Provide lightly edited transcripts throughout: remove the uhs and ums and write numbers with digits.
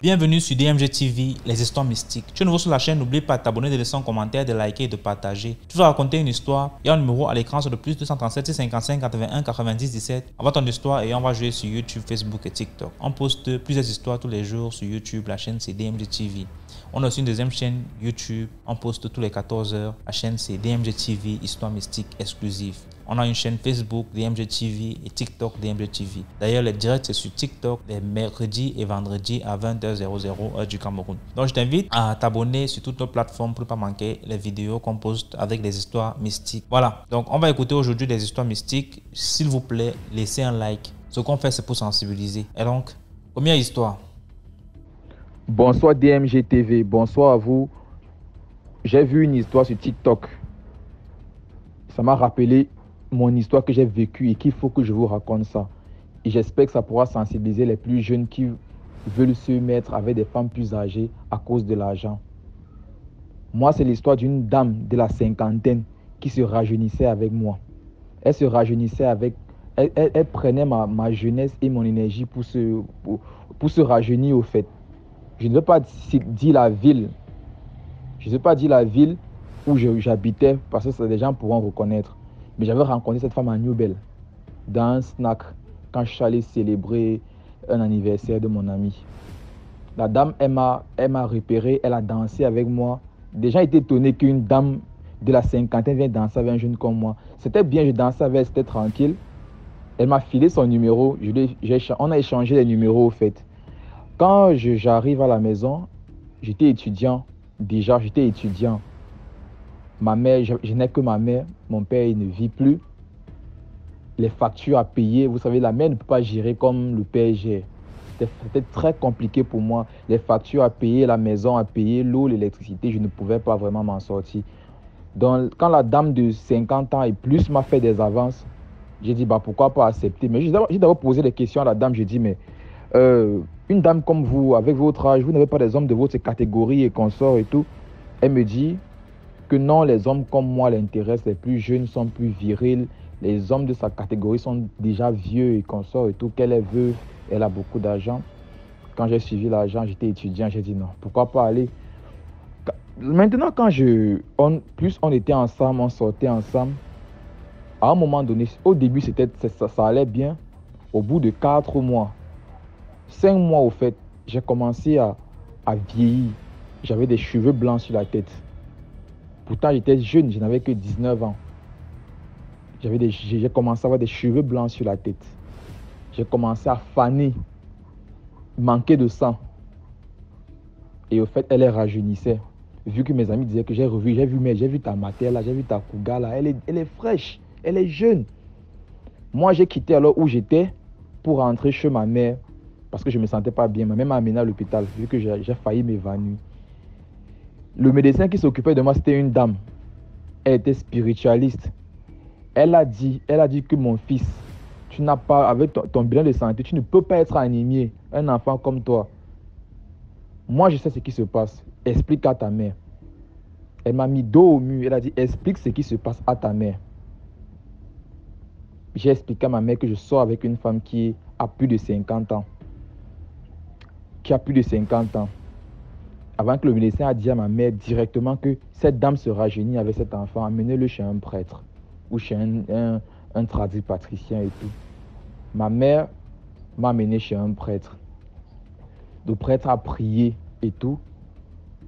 Bienvenue sur DMG TV, les histoires mystiques. Tu es nouveau sur la chaîne, n'oublie pas de t'abonner, de laisser un commentaire, de liker et de partager. Tu vas raconter une histoire et un numéro à l'écran sur le plus 237 655 81 90 17. Envoie ton histoire et on va jouer sur YouTube, Facebook et TikTok. On poste plusieurs histoires tous les jours sur YouTube, la chaîne c'est DMG TV. On a aussi une deuxième chaîne YouTube, on poste tous les 14 h. La chaîne c'est DMG TV, histoire mystique exclusive. On a une chaîne Facebook DMG TV et TikTok DMG TV. D'ailleurs, les directs c'est sur TikTok les mercredis et vendredis à 20h00 heure du Cameroun. Donc, je t'invite à t'abonner sur toutes nos plateformes pour ne pas manquer les vidéos qu'on poste avec des histoires mystiques. Voilà. Donc, on va écouter aujourd'hui des histoires mystiques. S'il vous plaît, laissez un like. Ce qu'on fait, c'est pour sensibiliser. Et donc, première histoire. Bonsoir DMG TV, bonsoir à vous. J'ai vu une histoire sur TikTok. Ça m'a rappelé mon histoire que j'ai vécue et qu'il faut que je vous raconte ça. Et j'espère que ça pourra sensibiliser les plus jeunes qui veulent se mettre avec des femmes plus âgées à cause de l'argent. Moi, c'est l'histoire d'une dame de la cinquantaine qui se rajeunissait avec moi. Elle se rajeunissait avec... Elle prenait ma jeunesse et mon énergie pour se rajeunir au fait. Je ne veux pas dire la ville. Je ne veux pas dire la ville où j'habitais parce que les gens pourront reconnaître. Mais j'avais rencontré cette femme à Newbell, dans un snack, quand je suis allé célébrer un anniversaire de mon ami. La dame, elle m'a repéré, elle a dansé avec moi. Les gens étaient étonnés qu'une dame de la cinquantaine vienne danser avec un jeune comme moi. C'était bien, je dansais avec elle, c'était tranquille. Elle m'a filé son numéro, on a échangé les numéros au fait. Quand j'arrive à la maison, j'étais étudiant. Déjà, j'étais étudiant. Ma mère, je n'ai que ma mère. Mon père, il ne vit plus. Les factures à payer, vous savez, la mère ne peut pas gérer comme le père gère. C'était très compliqué pour moi. Les factures à payer, la maison à payer, l'eau, l'électricité, je ne pouvais pas vraiment m'en sortir. Donc, quand la dame de 50 ans et plus m'a fait des avances, j'ai dit, pourquoi pas accepter. Mais j'ai d'abord posé des questions à la dame. J'ai dit, mais une dame comme vous, avec votre âge, vous n'avez pas des hommes de votre catégorie et consorts et tout. Elle me dit que non, les hommes comme moi l'intéressent, les plus jeunes sont plus virils, les hommes de sa catégorie sont déjà vieux et consorts et tout, qu'elle est veuve, elle a beaucoup d'argent. Quand j'ai suivi l'argent, j'étais étudiant, j'ai dit non, pourquoi pas aller. Maintenant, quand on était ensemble, on sortait ensemble, à un moment donné, au début, ça allait bien. Au bout de 4 mois, 5 mois au fait, j'ai commencé à vieillir. J'avais des cheveux blancs sur la tête. Pourtant, j'étais jeune, je n'avais que 19 ans. J'ai commencé à avoir des cheveux blancs sur la tête. J'ai commencé à faner, manquer de sang. Et au fait, elle rajeunissait. Vu que mes amis disaient que j'ai vu ta matière là, j'ai vu ta cougar là, elle est fraîche, elle est jeune. Moi, j'ai quitté alors où j'étais pour rentrer chez ma mère parce que je ne me sentais pas bien. Ma mère m'a amené à l'hôpital vu que j'ai failli m'évanouir. Le médecin qui s'occupait de moi, c'était une dame. Elle était spiritualiste. Elle a dit que mon fils, tu n'as pas, avec ton bilan de santé, tu ne peux pas être anémié, un enfant comme toi. Moi, je sais ce qui se passe. Explique à ta mère. Elle m'a mis dos au mur. Elle a dit, explique ce qui se passe à ta mère. J'ai expliqué à ma mère que je sors avec une femme qui a plus de 50 ans. Avant que le médecin a dit à ma mère directement que cette dame se rajeunit avec cet enfant, amenez-le chez un prêtre ou chez un tradipatricien et tout. Ma mère m'a amené chez un prêtre. Le prêtre a prié et tout.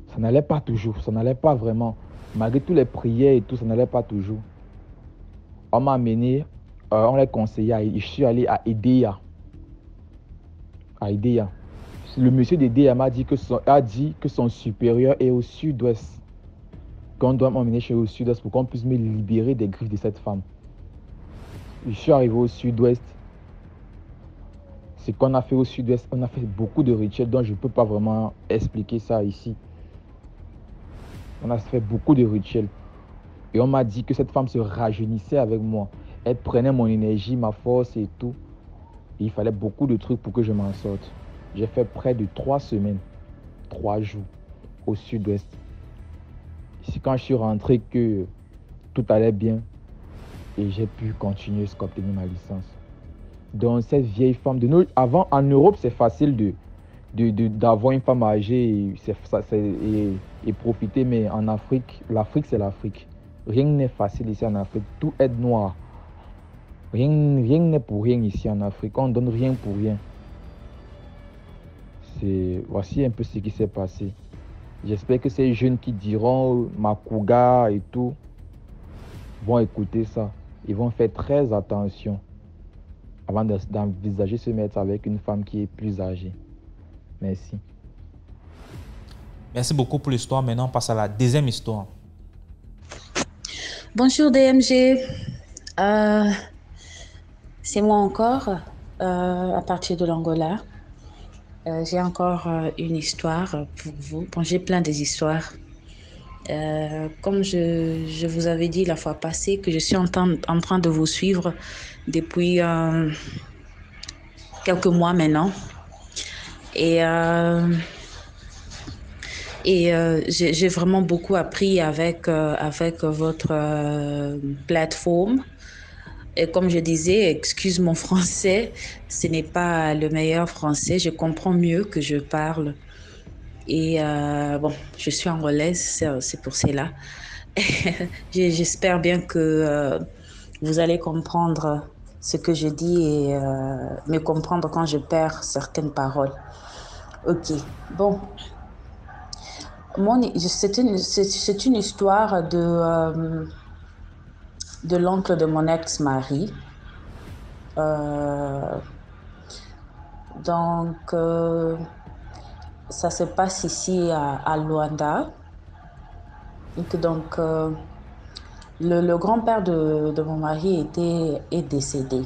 Ça n'allait pas toujours, ça n'allait pas vraiment. Malgré toutes les prières et tout, ça n'allait pas toujours. On m'a amené, on l'a conseillé, je suis allé à Edea. Le monsieur d'Edea m'a dit que son supérieur est au sud-ouest. Qu'on doit m'emmener chez au sud-ouest pour qu'on puisse me libérer des griffes de cette femme. Je suis arrivé au sud-ouest. Ce qu'on a fait au sud-ouest, on a fait beaucoup de rituels dont je ne peux pas vraiment expliquer ça ici. On a fait beaucoup de rituels. Et on m'a dit que cette femme se rajeunissait avec moi. Elle prenait mon énergie, ma force et tout. Et il fallait beaucoup de trucs pour que je m'en sorte. J'ai fait près de 3 semaines, 3 jours au sud-ouest. C'est quand je suis rentré que tout allait bien et j'ai pu continuer jusqu'à obtenir ma licence. Donc cette vieille femme, avant en Europe c'est facile d'avoir une femme âgée et profiter. Mais en Afrique, l'Afrique, c'est l'Afrique. Rien n'est facile ici en Afrique. Tout est noir. Rien n'est pour rien ici en Afrique. On ne donne rien pour rien. Voici un peu ce qui s'est passé. J'espère que ces jeunes qui diront Makuga et tout vont écouter ça. Ils vont faire très attention avant d'envisager se mettre avec une femme qui est plus âgée. Merci. Merci beaucoup pour l'histoire. Maintenant, on passe à la deuxième histoire. Bonjour DMG. C'est moi encore, à partir de l'Angola. J'ai encore une histoire pour vous. Bon, j'ai plein des histoires. Comme je vous avais dit la fois passée que je suis en train de vous suivre depuis quelques mois maintenant. Et j'ai vraiment beaucoup appris avec votre plateforme. Et comme je disais, excuse mon français, ce n'est pas le meilleur français. Je comprends mieux que je parle. Et bon, je suis angolaise, c'est pour cela. J'espère bien que vous allez comprendre ce que je dis et me comprendre quand je perds certaines paroles. Ok, bon. C'est une histoire de l'oncle de mon ex-mari. Ça se passe ici à Luanda. Donc, le grand-père de mon mari est décédé.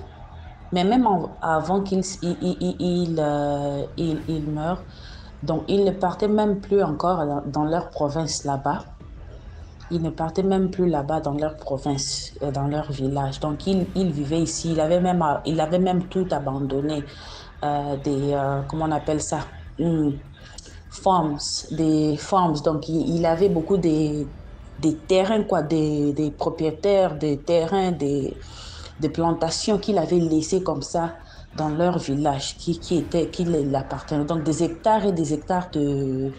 Mais même avant qu'il meure, donc il ne partait même plus encore dans leur province là-bas. Ils ne partaient même plus là-bas dans leur province, dans leur village. Donc, ils vivaient ici. Il avait même tout abandonné. Comment on appelle ça? Des farms. Donc, il avait beaucoup des terrains, quoi, des propriétaires, des terrains, des plantations qu'il avait laissées comme ça dans leur village, qui l'appartenaient. Donc, des hectares et des hectares de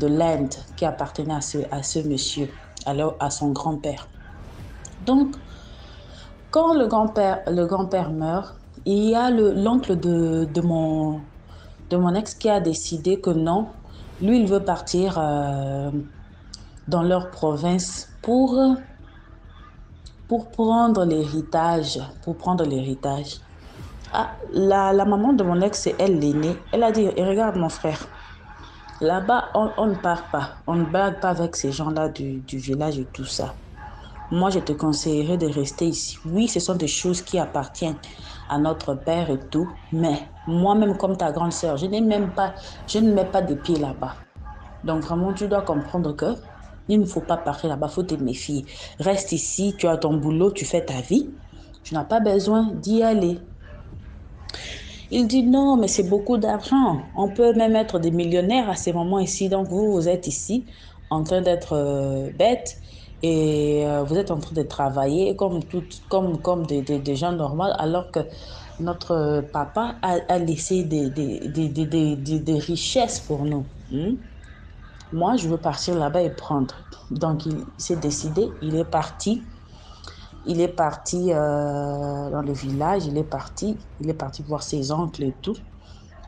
land qui appartenait à ce monsieur, à son grand-père. Donc, quand le grand-père meurt, il y a l'oncle de mon ex qui a décidé que non, lui, il veut partir dans leur province pour prendre l'héritage. Ah, la maman de mon ex, c'est elle l'aînée. Elle a dit, regarde mon frère, là-bas, on ne part pas. On ne blague pas avec ces gens-là du village et tout ça. Moi, je te conseillerais de rester ici. Oui, ce sont des choses qui appartiennent à notre père et tout. Mais moi-même, comme ta grande sœur, je ne mets pas de pieds là-bas. Donc, vraiment, tu dois comprendre que il ne faut pas partir là-bas, il faut te méfier. Reste ici, tu as ton boulot, tu fais ta vie. Tu n'as pas besoin d'y aller. Il dit non, mais c'est beaucoup d'argent. On peut même être des millionnaires à ces moments ici. Donc vous êtes ici en train d'être bête et vous êtes en train de travailler comme des gens normaux, alors que notre papa a laissé des richesses pour nous. Moi, je veux partir là-bas et prendre. Donc il s'est décidé, il est parti dans le village, il est parti voir ses oncles et tout.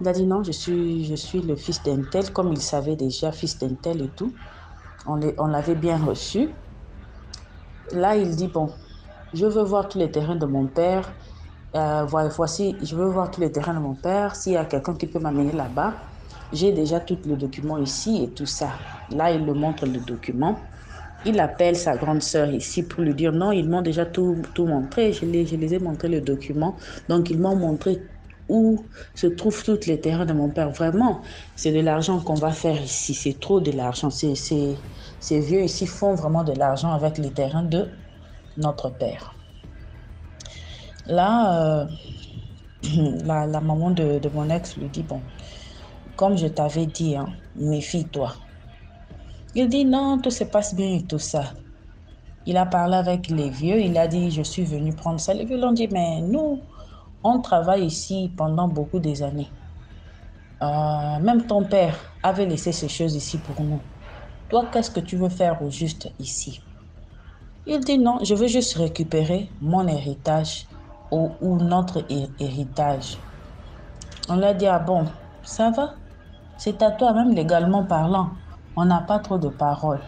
Il a dit non, je suis le fils d'un tel, comme il savait déjà, fils d'un tel et tout. On l'avait bien reçu. Là, il dit bon, je veux voir tous les terrains de mon père. Voici, je veux voir tous les terrains de mon père. S'il y a quelqu'un qui peut m'amener là-bas, j'ai déjà tout le document ici et tout ça. Là, il me montre le document. Il appelle sa grande sœur ici pour lui dire non, ils m'ont déjà tout montré. Je les ai montré le document. Donc, ils m'ont montré où se trouvent tous les terrains de mon père. Vraiment, c'est de l'argent qu'on va faire ici. C'est trop de l'argent. Ces vieux ici font vraiment de l'argent avec les terrains de notre père. Là, la maman de mon ex lui dit, bon, comme je t'avais dit, hein, méfie-toi. Il dit non, tout se passe bien et tout ça. Il a parlé avec les vieux, il a dit je suis venu prendre ça. Les vieux l'ont dit mais nous, on travaille ici pendant beaucoup des années. Même ton père avait laissé ces choses ici pour nous. Toi, qu'est-ce que tu veux faire au juste ici? Il dit non, je veux juste récupérer mon héritage ou notre héritage. On lui a dit, ah bon, ça va? C'est à toi, même légalement parlant. On n'a pas trop de paroles.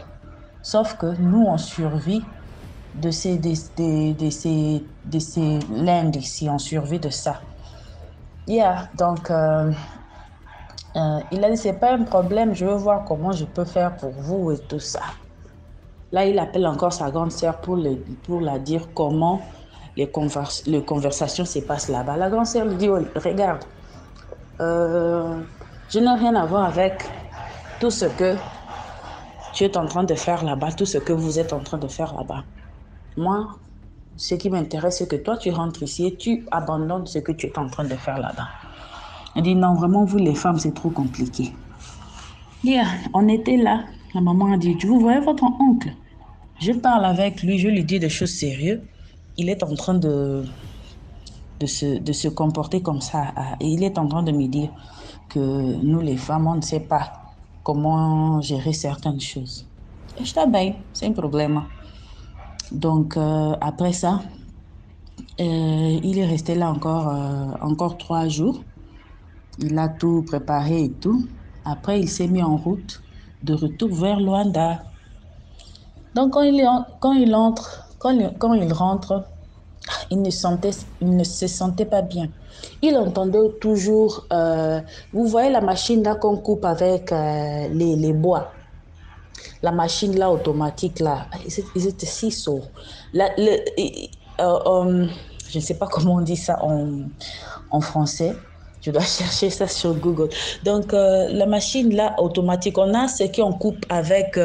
Sauf que nous, on survit de ces landes ici, on survit de ça. Donc, il a dit, c'est pas un problème, je veux voir comment je peux faire pour vous et tout ça. Là, il appelle encore sa grande sœur pour la dire comment les conversations se passent là-bas. La grande sœur lui dit, oh, regarde, je n'ai rien à voir avec tout ce que tu es en train de faire là-bas, tout ce que vous êtes en train de faire là-bas. Moi, ce qui m'intéresse, c'est que toi, tu rentres ici et tu abandonnes ce que tu es en train de faire là-bas. Elle dit, non, vraiment, vous les femmes, c'est trop compliqué. On était là. La maman a dit, vous voyez votre oncle? Je parle avec lui, je lui dis des choses sérieuses. Il est en train de se comporter comme ça. Et il est en train de me dire que nous, les femmes, on ne sait pas comment gérer certaines choses. Et je t'abeille, c'est un problème. Donc, après ça, il est resté là encore 3 jours. Il a tout préparé et tout. Après, il s'est mis en route de retour vers Luanda. Donc, quand il rentre, il ne se sentait pas bien. Il entendait toujours, vous voyez la machine là qu'on coupe avec les bois. La machine là automatique là, ils étaient si sourds. Je ne sais pas comment on dit ça en français. Je dois chercher ça sur Google. Donc, la machine là automatique, on a ce qu'on coupe avec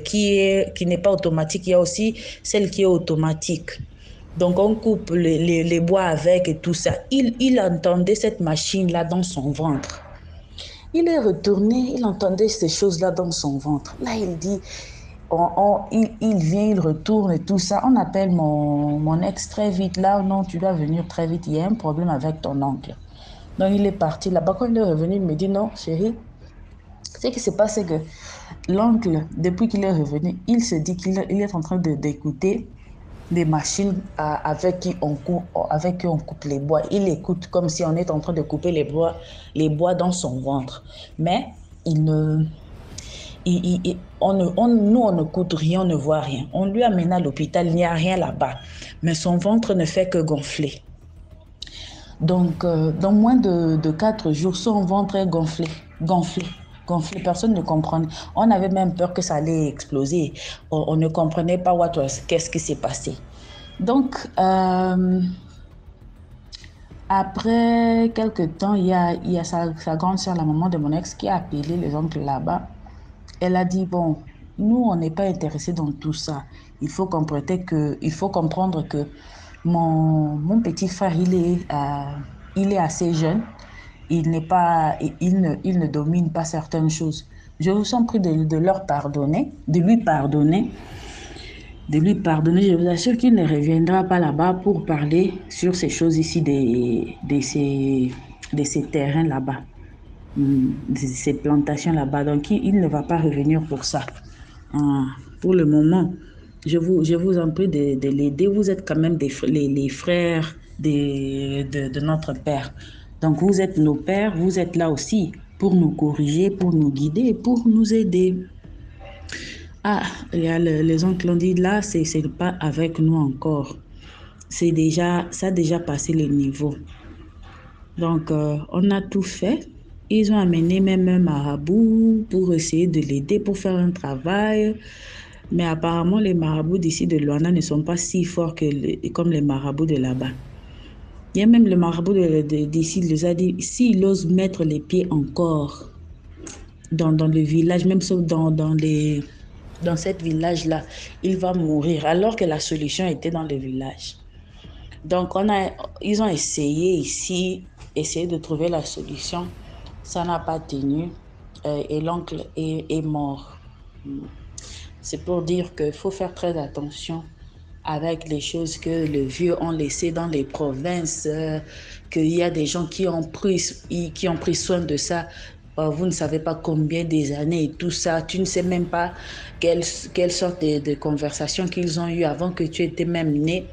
qui n'est pas automatique. Il y a aussi celle qui est automatique. Donc, on coupe les bois avec et tout ça. Il entendait cette machine-là dans son ventre. Il est retourné, il entendait ces choses-là dans son ventre. Là, il dit, il vient, il retourne et tout ça. On appelle mon ex très vite. Là, non, tu dois venir très vite. Il y a un problème avec ton oncle. Donc, il est parti là-bas. Quand il est revenu, il me dit, non, chérie, ce qui s'est passé, c'est que l'oncle, depuis qu'il est revenu, il se dit qu'il est en train d'écouter des machines avec qui on coupe les bois. Il écoute comme si on est en train de couper les bois dans son ventre. Mais nous, on ne coûte rien, on ne voit rien. On lui amène à l'hôpital, il n'y a rien là-bas. Mais son ventre ne fait que gonfler. Donc, dans moins de 4 jours, son ventre est gonflé. Personne ne comprenait. On avait même peur que ça allait exploser. On ne comprenait pas qu'est-ce qui s'est passé. Donc, après quelques temps, il y a sa grande soeur, la maman de mon ex, qui a appelé les oncles là-bas. Elle a dit, bon, nous, on n'est pas intéressés dans tout ça. Il faut comprendre que mon petit frère, il est assez jeune. Il ne domine pas certaines choses. Je vous en prie de leur pardonner, de lui pardonner. Je vous assure qu'il ne reviendra pas là-bas pour parler sur ces choses ici, de ces terrains là-bas, de ces plantations là-bas. Donc, il ne va pas revenir pour ça. Pour le moment, je vous en prie de l'aider. Vous êtes quand même les frères de notre père. Donc, vous êtes nos pères, vous êtes là aussi pour nous corriger, pour nous guider, pour nous aider. Les oncles ont dit, là, c'est pas avec nous encore. Ça a déjà passé le niveau. Donc, on a tout fait. Ils ont amené même un marabout pour essayer de l'aider, pour faire un travail. Mais apparemment, les marabouts d'ici de Luanda ne sont pas si forts comme les marabouts de là-bas. Il y a même le marabout d'ici, il les a dit, s'il ose mettre les pieds encore dans le village, même sauf dans cette village-là, il va mourir, alors que la solution était dans le village. Donc, ils ont essayé de trouver la solution. Ça n'a pas tenu et l'oncle est mort. C'est pour dire qu'il faut faire très attention avec les choses que les vieux ont laissées dans les provinces, qu'il y a des gens qui ont pris soin de ça. Vous ne savez pas combien des années et tout ça. Tu ne sais même pas quelle sorte de conversation qu'ils ont eu avant que tu étais même né.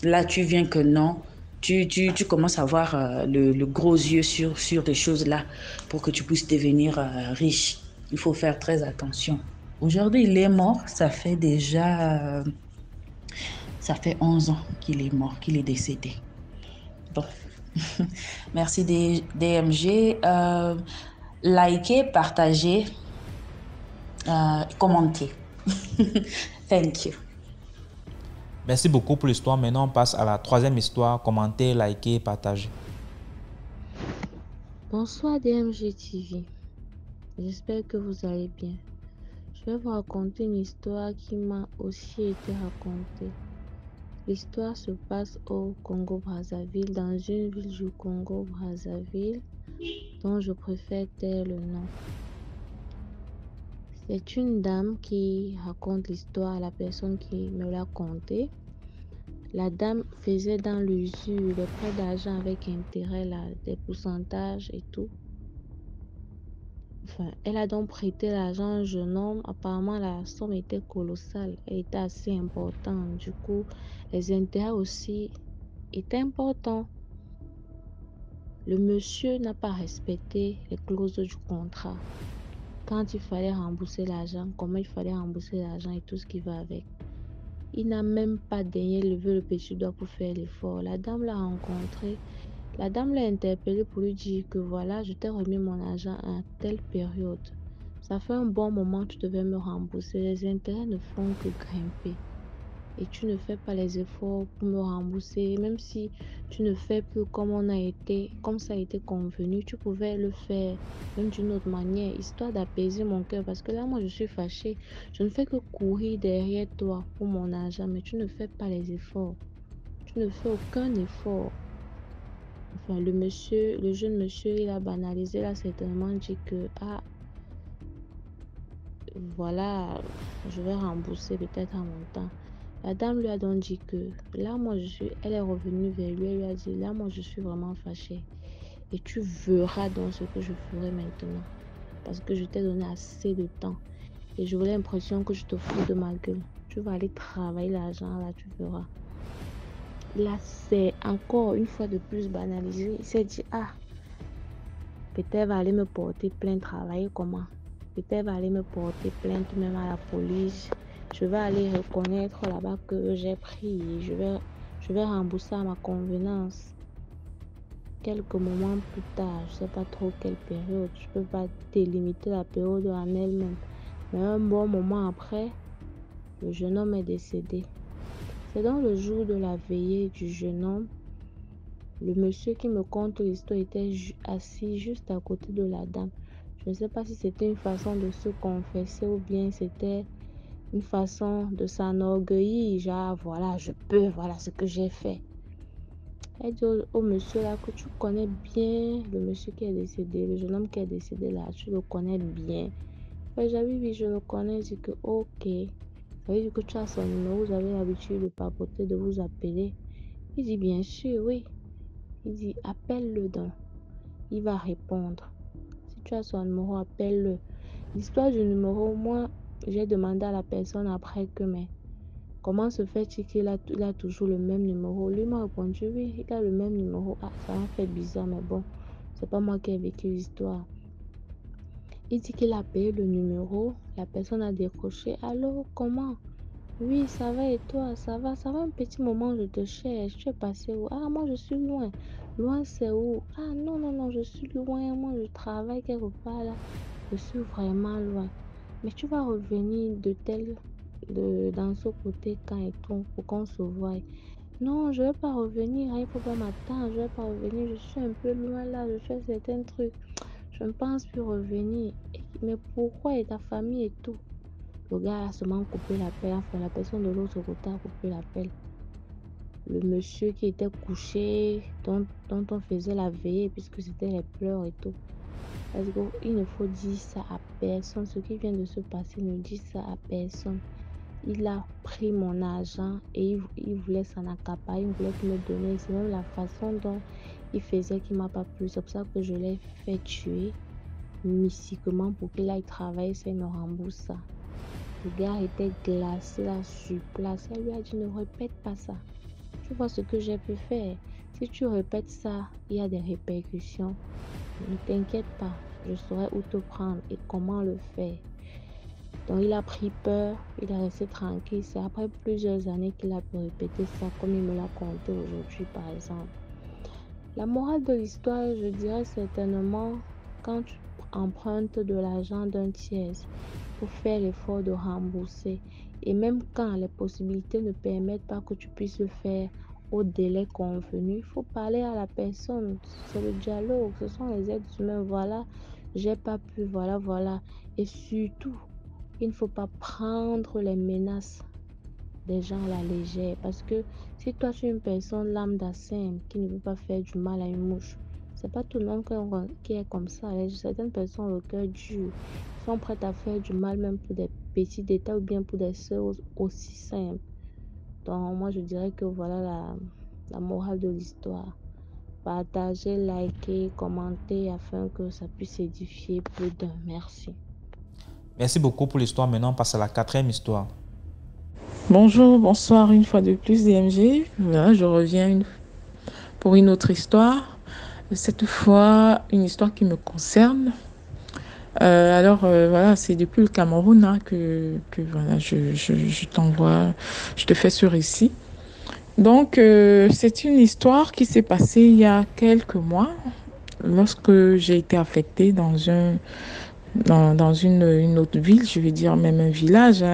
Là, tu viens que non. Tu commences à avoir le gros yeux sur des choses là pour que tu puisses devenir riche. Il faut faire très attention. Aujourd'hui, il est mort. Ça fait 11 ans qu'il est mort, qu'il est décédé. Bon, merci DMG. Likez, partagez, commentez. Thank you. Merci beaucoup pour l'histoire. Maintenant, on passe à la troisième histoire. Commentez, likez, partagez. Bonsoir DMG TV. J'espère que vous allez bien. Je vais vous raconter une histoire qui m'a aussi été racontée. L'histoire se passe au Congo-Brazzaville, dans une ville du Congo-Brazzaville dont je préfère taire le nom. C'est une dame qui raconte l'histoire à la personne qui me l'a contée. La dame faisait dans l'usure les prêts d'argent avec intérêt, là, des pourcentages et tout. Enfin, elle a donc prêté l'argent à un jeune homme. Apparemment, la somme était colossale. Elle était assez importante. Du coup, les intérêts aussi étaient importants. Le monsieur n'a pas respecté les clauses du contrat. Quand il fallait rembourser l'argent, comment il fallait rembourser l'argent et tout ce qui va avec. Il n'a même pas daigné lever le petit doigt pour faire l'effort. La dame l'a rencontré. La dame l'a interpellé pour lui dire que voilà, je t'ai remis mon argent à telle période. Ça fait un bon moment que tu devais me rembourser. Les intérêts ne font que grimper. Et tu ne fais pas les efforts pour me rembourser. Même si tu ne fais plus comme ça a été convenu, tu pouvais le faire même d'une autre manière, histoire d'apaiser mon cœur. Parce que là, moi, je suis fâchée. Je ne fais que courir derrière toi pour mon argent, mais tu ne fais pas les efforts. Tu ne fais aucun effort. Enfin, le jeune monsieur, il a banalisé, il a certainement dit que, voilà, je vais rembourser peut-être à mon temps. La dame lui a donc dit que, là, elle est revenue vers lui, elle lui a dit, là, moi, je suis vraiment fâchée. Et tu verras donc ce que je ferai maintenant. Parce que je t'ai donné assez de temps. Et j'aurai l'impression que je te fous de ma gueule. Tu vas aller travailler l'argent, là, tu verras. Là, c'est encore une fois de plus banalisé. Il s'est dit, peut-être elle va aller me porter plainte, travailler comment? Peut-être elle va aller me porter plainte même à la police. Je vais aller reconnaître là-bas que j'ai pris. Je vais rembourser à ma convenance. Quelques moments plus tard, je ne sais pas trop quelle période. Je ne peux pas délimiter la période en elle-même. Mais un bon moment après, le jeune homme est décédé. C'est dans le jour de la veillée du jeune homme. Le monsieur qui me conte l'histoire était assis juste à côté de la dame. Je ne sais pas si c'était une façon de se confesser ou bien c'était une façon de s'enorgueillir. Genre, voilà, je peux, voilà ce que j'ai fait. Elle dit au monsieur là que tu connais bien le monsieur qui est décédé, le jeune homme qui est décédé là, tu le connais bien. Oui, je le connais. Je dis que ok. Ça veut dire que tu as son numéro, vous avez l'habitude de papoter, de vous appeler. Il dit bien sûr, oui. Il dit appelle-le donc. Il va répondre. Si tu as son numéro, appelle-le. L'histoire du numéro, moi, j'ai demandé à la personne après que, mais comment se fait-il qu'il a toujours le même numéro? Lui m'a répondu, oui, il a le même numéro. Ça m'a fait bizarre, mais bon, c'est pas moi qui ai vécu l'histoire. Il dit qu'il a payé le numéro. La personne a décroché. Allô, comment? Oui, ça va et toi? Ça va un petit moment, je te cherche. Tu es passé où? Moi, je suis loin. Loin, c'est où? Non, je suis loin. Moi, je travaille quelque part là. Je suis vraiment loin. Mais tu vas revenir dans ce côté quand et tout pour qu'on se voie. Non, je ne vais pas revenir. Il ne faut pas m'attendre. Je ne vais pas revenir. Je suis un peu loin là. Je fais certains trucs. Je ne pense plus revenir. Mais pourquoi? Et ta famille et tout? Le gars a seulement coupé l'appel. Enfin, la personne de l'autre côté a coupé l'appel. Le monsieur qui était couché, dont on faisait la veillée, puisque c'était les pleurs et tout. Parce qu'il ne faut dire ça à personne. Ce qui vient de se passer, ne dit ça à personne. Il a pris mon argent et il voulait s'en accaparer, il voulait me donner. C'est même la façon dont il faisait qui m'a pas plu. C'est pour ça que je l'ai fait tuer mystiquement pour qu'il aille travailler, ça il me rembourse ça. Le gars était glacé là sur place. Elle lui a dit ne répète pas ça. Tu vois ce que j'ai pu faire. Si tu répètes ça, il y a des répercussions. Ne t'inquiète pas, je saurai où te prendre et comment le faire. Donc il a pris peur, il est resté tranquille. C'est après plusieurs années qu'il a pu répéter ça, comme il me l'a conté aujourd'hui par exemple. La morale de l'histoire, je dirais certainement, quand tu empruntes de l'argent d'un tiers, il faut faire l'effort de rembourser. Et même quand les possibilités ne permettent pas que tu puisses le faire au délai convenu, il faut parler à la personne. C'est le dialogue, ce sont les êtres humains. Voilà, j'ai pas pu, voilà. Et surtout, il ne faut pas prendre les menaces des gens à la légère. Parce que si toi, tu es une personne lambda simple qui ne veut pas faire du mal à une mouche, c'est pas tout le monde qui est comme ça. Certaines personnes ont le cœur dur, sont prêtes à faire du mal même pour des petits détails ou bien pour des choses aussi simples. Donc, moi, je dirais que voilà la morale de l'histoire. Partagez, likez, commentez afin que ça puisse édifier plus d'un. Merci. Merci beaucoup pour l'histoire. Maintenant, on passe à la 4e histoire. Bonjour, bonsoir une fois de plus DMG. Voilà, je reviens pour une autre histoire. Cette fois, une histoire qui me concerne. Voilà, c'est depuis le Cameroun hein, que voilà, je t'envoie, je te fais ce récit. Donc, c'est une histoire qui s'est passée il y a quelques mois, lorsque j'ai été affectée dans une autre ville, je vais dire même un village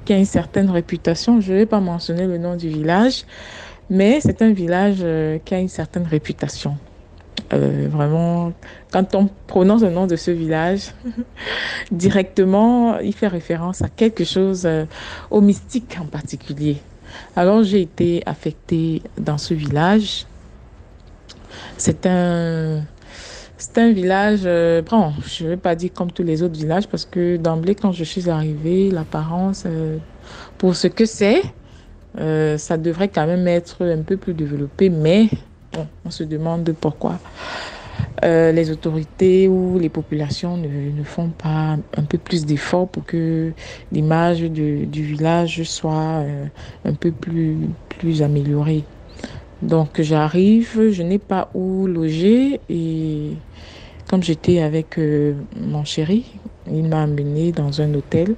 qui a une certaine réputation. Je ne vais pas mentionner le nom du village, mais c'est un village qui a une certaine réputation. Vraiment, quand on prononce le nom de ce village, directement, il fait référence à quelque chose, au mystique en particulier. Alors, j'ai été affectée dans ce village. C'est un village, bon, je ne vais pas dire comme tous les autres villages parce que d'emblée, quand je suis arrivée, l'apparence, pour ce que c'est, ça devrait quand même être un peu plus développé, mais bon, on se demande pourquoi les autorités ou les populations ne font pas un peu plus d'efforts pour que l'image du village soit un peu plus améliorée. Donc j'arrive, je n'ai pas où loger et comme j'étais avec mon chéri, il m'a amené dans un hôtel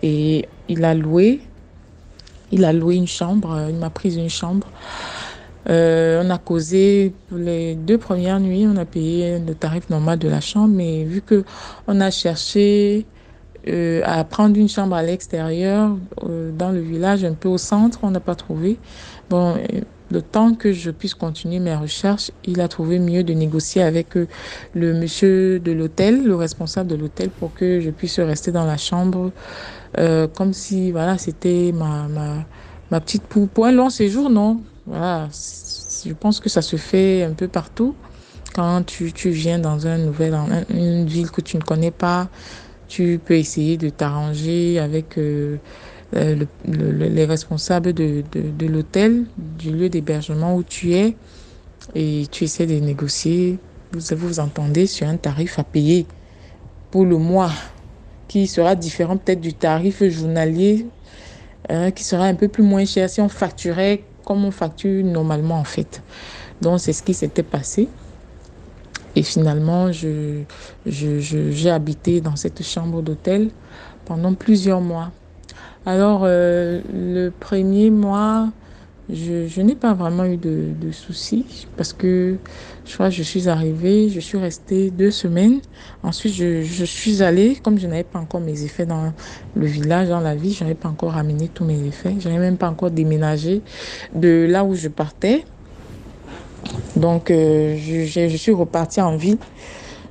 et il a loué une chambre, il m'a pris une chambre. On a causé pour les 2 premières nuits, on a payé le tarif normal de la chambre, mais vu que on a cherché à prendre une chambre à l'extérieur, dans le village, un peu au centre, on n'a pas trouvé. Bon, le temps que je puisse continuer mes recherches, il a trouvé mieux de négocier avec le monsieur de l'hôtel, le responsable de l'hôtel, pour que je puisse rester dans la chambre, comme si, voilà, c'était ma petite poule. Pour un long séjour, non. Voilà, je pense que ça se fait un peu partout. Quand tu viens dans une ville que tu ne connais pas, tu peux essayer de t'arranger avec les responsables de l'hôtel, du lieu d'hébergement où tu es, et tu essaies de négocier. Vous entendez sur un tarif à payer pour le mois qui sera différent peut-être du tarif journalier, qui sera un peu plus moins cher si on facturait comme on facture normalement en fait. Donc c'est ce qui s'était passé. Et finalement, j'ai habité dans cette chambre d'hôtel pendant plusieurs mois. Alors, le premier mois, je n'ai pas vraiment eu de soucis parce que je crois que je suis arrivée, je suis restée 2 semaines. Ensuite, je suis allée, comme je n'avais pas encore mes effets dans le village, dans la vie, je n'avais pas encore ramené tous mes effets. Je n'avais même pas encore déménagé de là où je partais. Donc, je suis repartie en ville.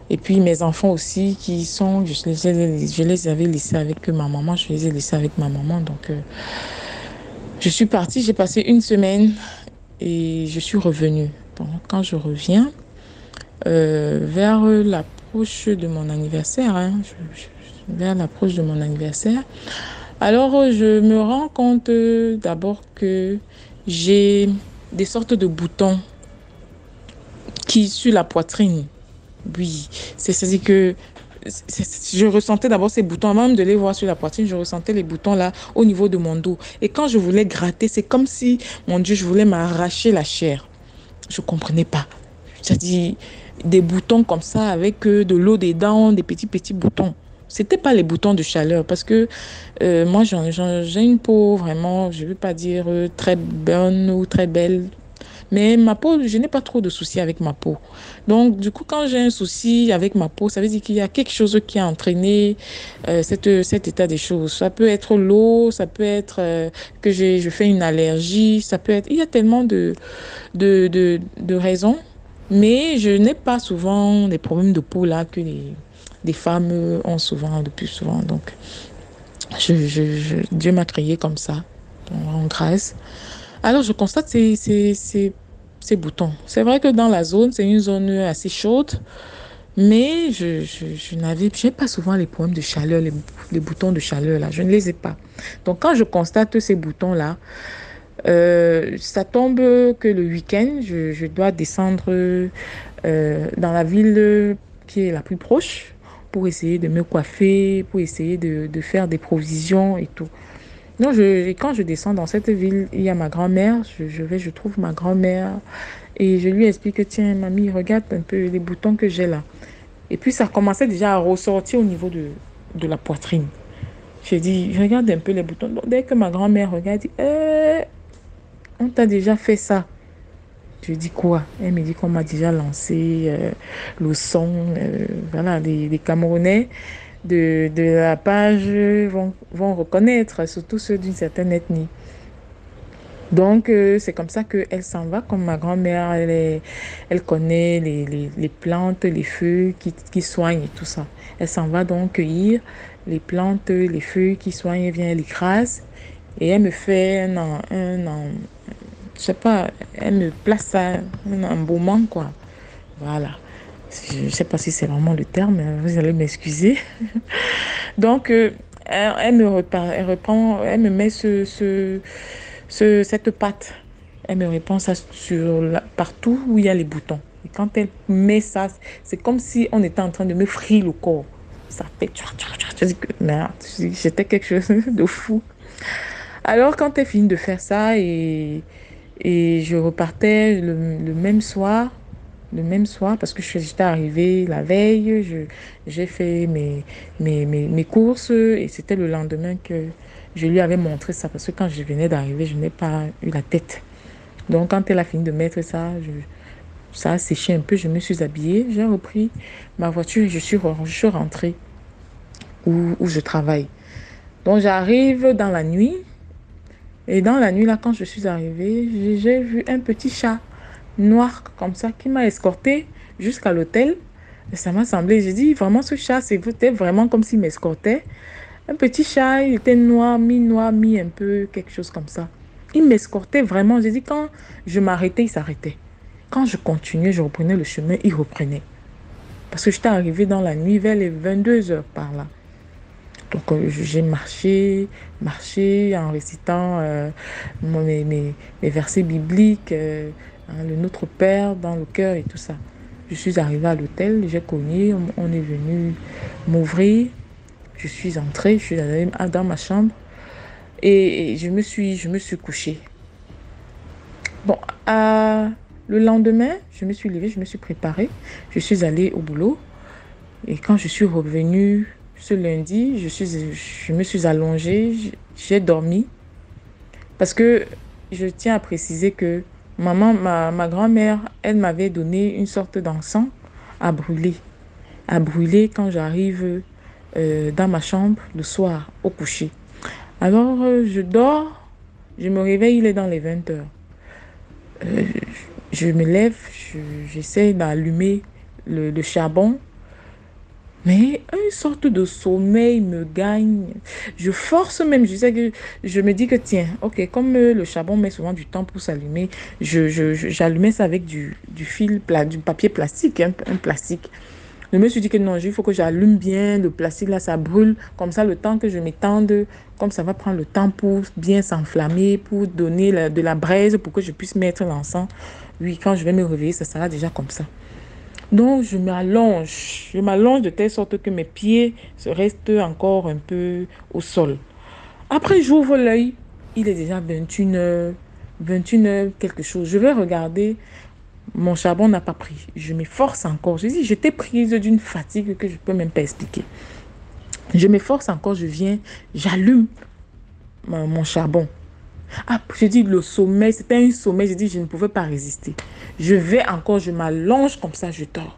Et puis, mes enfants aussi, je les avais laissés avec ma maman. Je les ai laissés avec ma maman. Donc, je suis partie, j'ai passé 1 semaine et je suis revenue. Donc, quand je reviens, vers l'approche de mon anniversaire, Alors, je me rends compte d'abord que j'ai des sortes de boutons qui sur la poitrine. Oui, c'est-à-dire que je ressentais d'abord ces boutons, avant même de les voir sur la poitrine, je ressentais les boutons là au niveau de mon dos. Et quand je voulais gratter, c'est comme si, mon Dieu, je voulais m'arracher la chair. Je ne comprenais pas. C'est-à-dire des boutons comme ça avec de l'eau dedans, des petits boutons. C'était pas les boutons de chaleur parce que moi, j'ai une peau vraiment, je ne veux pas dire très bonne ou très belle. Mais ma peau, je n'ai pas trop de soucis avec ma peau. Donc, du coup, quand j'ai un souci avec ma peau, ça veut dire qu'il y a quelque chose qui a entraîné cet état des choses. Ça peut être l'eau, ça peut être que je fais une allergie, ça peut être... Il y a tellement de raisons, mais je n'ai pas souvent des problèmes de peau là que des femmes ont souvent, le plus souvent. Donc, Dieu m'a créé comme ça, en grâce. Alors, je constate ces boutons. C'est vrai que dans la zone, c'est une zone assez chaude, mais je n'ai pas souvent les problèmes de chaleur, les boutons de chaleur là, je ne les ai pas. Donc, quand je constate ces boutons-là, ça tombe que le week-end, je dois descendre dans la ville qui est la plus proche pour essayer de me coiffer, pour essayer de faire des provisions et tout. Non, et quand je descends dans cette ville, il y a ma grand-mère. Je trouve ma grand-mère et je lui explique que, tiens, mamie, regarde un peu les boutons que j'ai là. Et puis, ça commençait déjà à ressortir au niveau de la poitrine. J'ai dit, regarde un peu les boutons. Donc, dès que ma grand-mère regarde, elle dit, on t'a déjà fait ça. Je dis quoi? Elle me dit qu'on m'a déjà lancé le son. Voilà, les Camerounais de la page vont reconnaître, surtout ceux d'une certaine ethnie. Donc, c'est comme ça qu'elle s'en va, comme ma grand-mère, elle connaît les plantes, les feuilles qui soignent et tout ça. Elle s'en va donc cueillir les plantes, les feuilles qui soignent, elle vient, elle écrase et elle me fait je sais pas, elle me place ça, un embaumement, quoi. Voilà. Je ne sais pas si c'est vraiment le terme, vous allez m'excuser. Donc, elle reprend, elle me met cette pâte. Elle me répand ça partout où il y a les boutons. Et quand elle met ça, c'est comme si on était en train de me frire le corps. Ça fait... Je dis que merde, j'étais quelque chose de fou. Alors, quand elle finit de faire ça et je repartais le même soir, parce que j'étais arrivée la veille, j'ai fait mes courses et c'était le lendemain que je lui avais montré ça, parce que quand je venais d'arriver, je n'ai pas eu la tête. Donc, quand elle a fini de mettre ça, ça a séché un peu, je me suis habillée, j'ai repris ma voiture et je suis rentrée où je travaille. Donc, j'arrive dans la nuit. Et dans la nuit, là, quand je suis arrivée, j'ai vu un petit chat noir comme ça qui m'a escortée jusqu'à l'hôtel. Et ça m'a semblé, j'ai dit, vraiment, ce chat, c'était vraiment comme s'il m'escortait. Un petit chat, il était noir, mi un peu, quelque chose comme ça. Il m'escortait vraiment. J'ai dit, quand je m'arrêtais, il s'arrêtait. Quand je continuais, je reprenais le chemin, il reprenait. Parce que j'étais arrivée dans la nuit vers les 22 heures par là. Donc, j'ai marché en récitant mes versets bibliques, le Notre Père dans le cœur et tout ça. Je suis arrivée à l'hôtel, j'ai cogné, on est venu m'ouvrir. Je suis entrée, je suis allée dans ma chambre et je me suis couchée. Bon, le lendemain, je me suis levée, je me suis préparée, je suis allée au boulot et quand je suis revenue, ce lundi, je me suis allongée, j'ai dormi. Parce que je tiens à préciser que ma grand-mère, elle m'avait donné une sorte d'encens à brûler. À brûler quand j'arrive dans ma chambre le soir, au coucher. Alors, je dors, je me réveille, il est dans les 20 heures. Je me lève, j'essaie d'allumer le charbon. Mais une sorte de sommeil me gagne. Je force même, je me dis que tiens, ok, comme le charbon met souvent du temps pour s'allumer, j'allumais ça avec du papier plastique, un plastique. Je me suis dit que non, il faut que j'allume bien le plastique, là, ça brûle. Comme ça, le temps que je m'étende, comme ça va prendre le temps pour bien s'enflammer, pour donner de la braise, pour que je puisse mettre l'encens. Oui, quand je vais me réveiller, ça sera déjà comme ça. Donc, je m'allonge de telle sorte que mes pieds restent encore un peu au sol. Après, j'ouvre l'œil, il est déjà 21 h, 21 h quelque chose. Je vais regarder, mon charbon n'a pas pris. Je m'efforce encore. Je dis, j'étais prise d'une fatigue que je ne peux même pas expliquer. Je m'efforce encore, je viens, j'allume mon charbon. Ah, je dis le sommeil, c'était un sommeil, je dis je ne pouvais pas résister. Je vais encore, je m'allonge comme ça, je dors.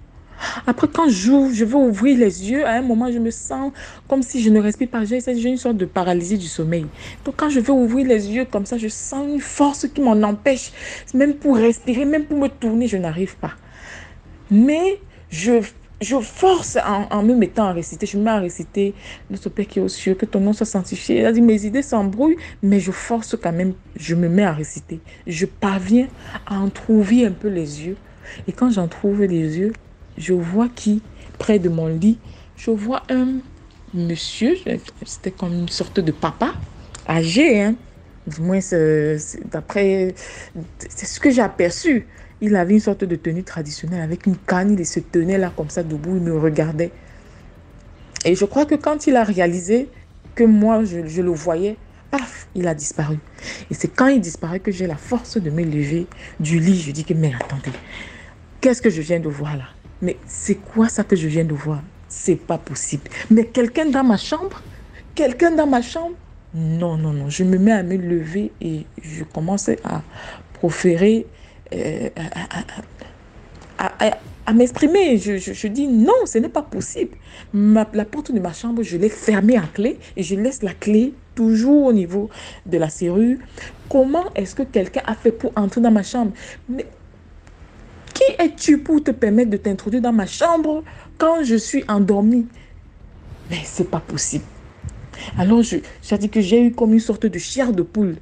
Après, quand j'ouvre, je veux ouvrir les yeux, à un moment, je me sens comme si je ne respire pas. J'ai une sorte de paralysie du sommeil. Donc, quand je veux ouvrir les yeux comme ça, je sens une force qui m'en empêche. Même pour respirer, même pour me tourner, je n'arrive pas. Mais je force en me mettant à réciter. Je me mets à réciter notre Père qui est aux cieux, que ton nom soit sanctifié. Elle a dit, mes idées s'embrouillent, mais je force quand même. Je me mets à réciter. Je parviens à entrouvrir un peu les yeux. Et quand j'entrouvre les yeux, je vois qui, près de mon lit, je vois un monsieur, c'était comme une sorte de papa, âgé, hein. Du moins, d'après, c'est ce que j'ai aperçu. Il avait une sorte de tenue traditionnelle avec une canne, il se tenait là comme ça debout, il me regardait. Et je crois que quand il a réalisé que moi, je le voyais, paf, il a disparu. Et c'est quand il disparaît que j'ai la force de me lever du lit. Je dis que, mais attendez, qu'est-ce que je viens de voir là? Mais c'est quoi ça que je viens de voir? C'est pas possible. Mais quelqu'un dans ma chambre? Quelqu'un dans ma chambre? Non, non, non. Je me mets à me lever et je commence à proférer, à m'exprimer. Je dis non, ce n'est pas possible. La porte de ma chambre, je l'ai fermée à clé et je laisse la clé toujours au niveau de la serrure. Comment est-ce que quelqu'un a fait pour entrer dans ma chambre? Mais qui es-tu pour te permettre de t'introduire dans ma chambre quand je suis endormie? Mais c'est pas possible. Alors, j'ai dit que j'ai eu comme une sorte de chair de poule.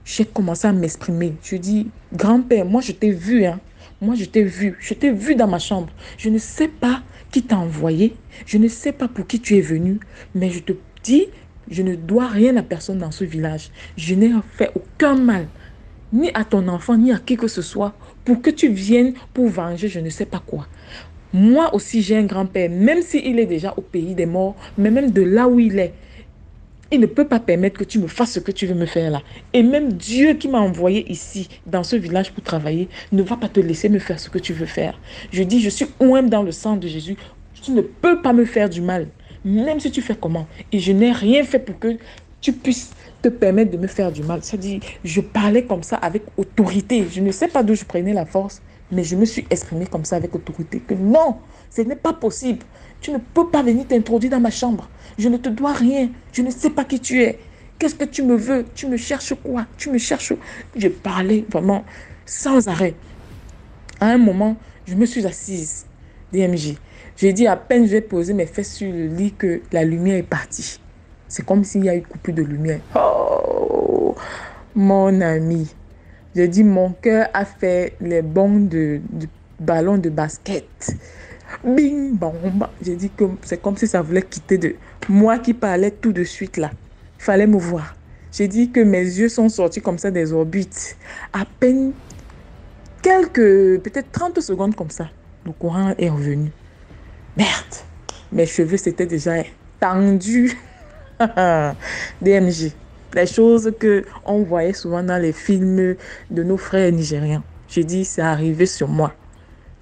J'ai commencé à m'exprimer. Je dis, grand-père, moi je t'ai vu, hein. Moi je t'ai vu dans ma chambre. Je ne sais pas qui t'a envoyé. Je ne sais pas pour qui tu es venu. Mais je te dis, je ne dois rien à personne dans ce village. Je n'ai fait aucun mal, ni à ton enfant, ni à qui que ce soit, pour que tu viennes pour venger je ne sais pas quoi. Moi aussi, j'ai un grand-père, même s'il est déjà au pays des morts, mais même de là où il est, il ne peut pas permettre que tu me fasses ce que tu veux me faire là. Et même Dieu qui m'a envoyé ici, dans ce village pour travailler, ne va pas te laisser me faire ce que tu veux faire. Je dis, je suis oint dans le sang de Jésus. Tu ne peux pas me faire du mal, même si tu fais comment. Et je n'ai rien fait pour que tu puisses te permettre de me faire du mal. C'est-à-dire, je parlais comme ça avec autorité. Je ne sais pas d'où je prenais la force, mais je me suis exprimée comme ça avec autorité. Que non, ce n'est pas possible. Tu ne peux pas venir t'introduire dans ma chambre. Je ne te dois rien. Je ne sais pas qui tu es. Qu'est-ce que tu me veux? Tu me cherches quoi? Tu me cherches... Je parlais vraiment sans arrêt. À un moment, je me suis assise. DMJ. J'ai dit à peine j'ai posé mes fesses sur le lit que la lumière est partie. C'est comme s'il y a eu coupure de lumière. Oh, mon ami. J'ai dit, mon cœur a fait les bonds de ballon de basket. Bing, bang, bang. J'ai dit que c'est comme si ça voulait quitter de moi qui parlais tout de suite là. Il fallait me voir. J'ai dit que mes yeux sont sortis comme ça des orbites. À peine peut-être 30 secondes comme ça. Le courant est revenu. Merde. Mes cheveux s'étaient déjà tendus. DMJ. Les choses qu'on voyait souvent dans les films de nos frères nigériens. J'ai dit, c'est arrivé sur moi.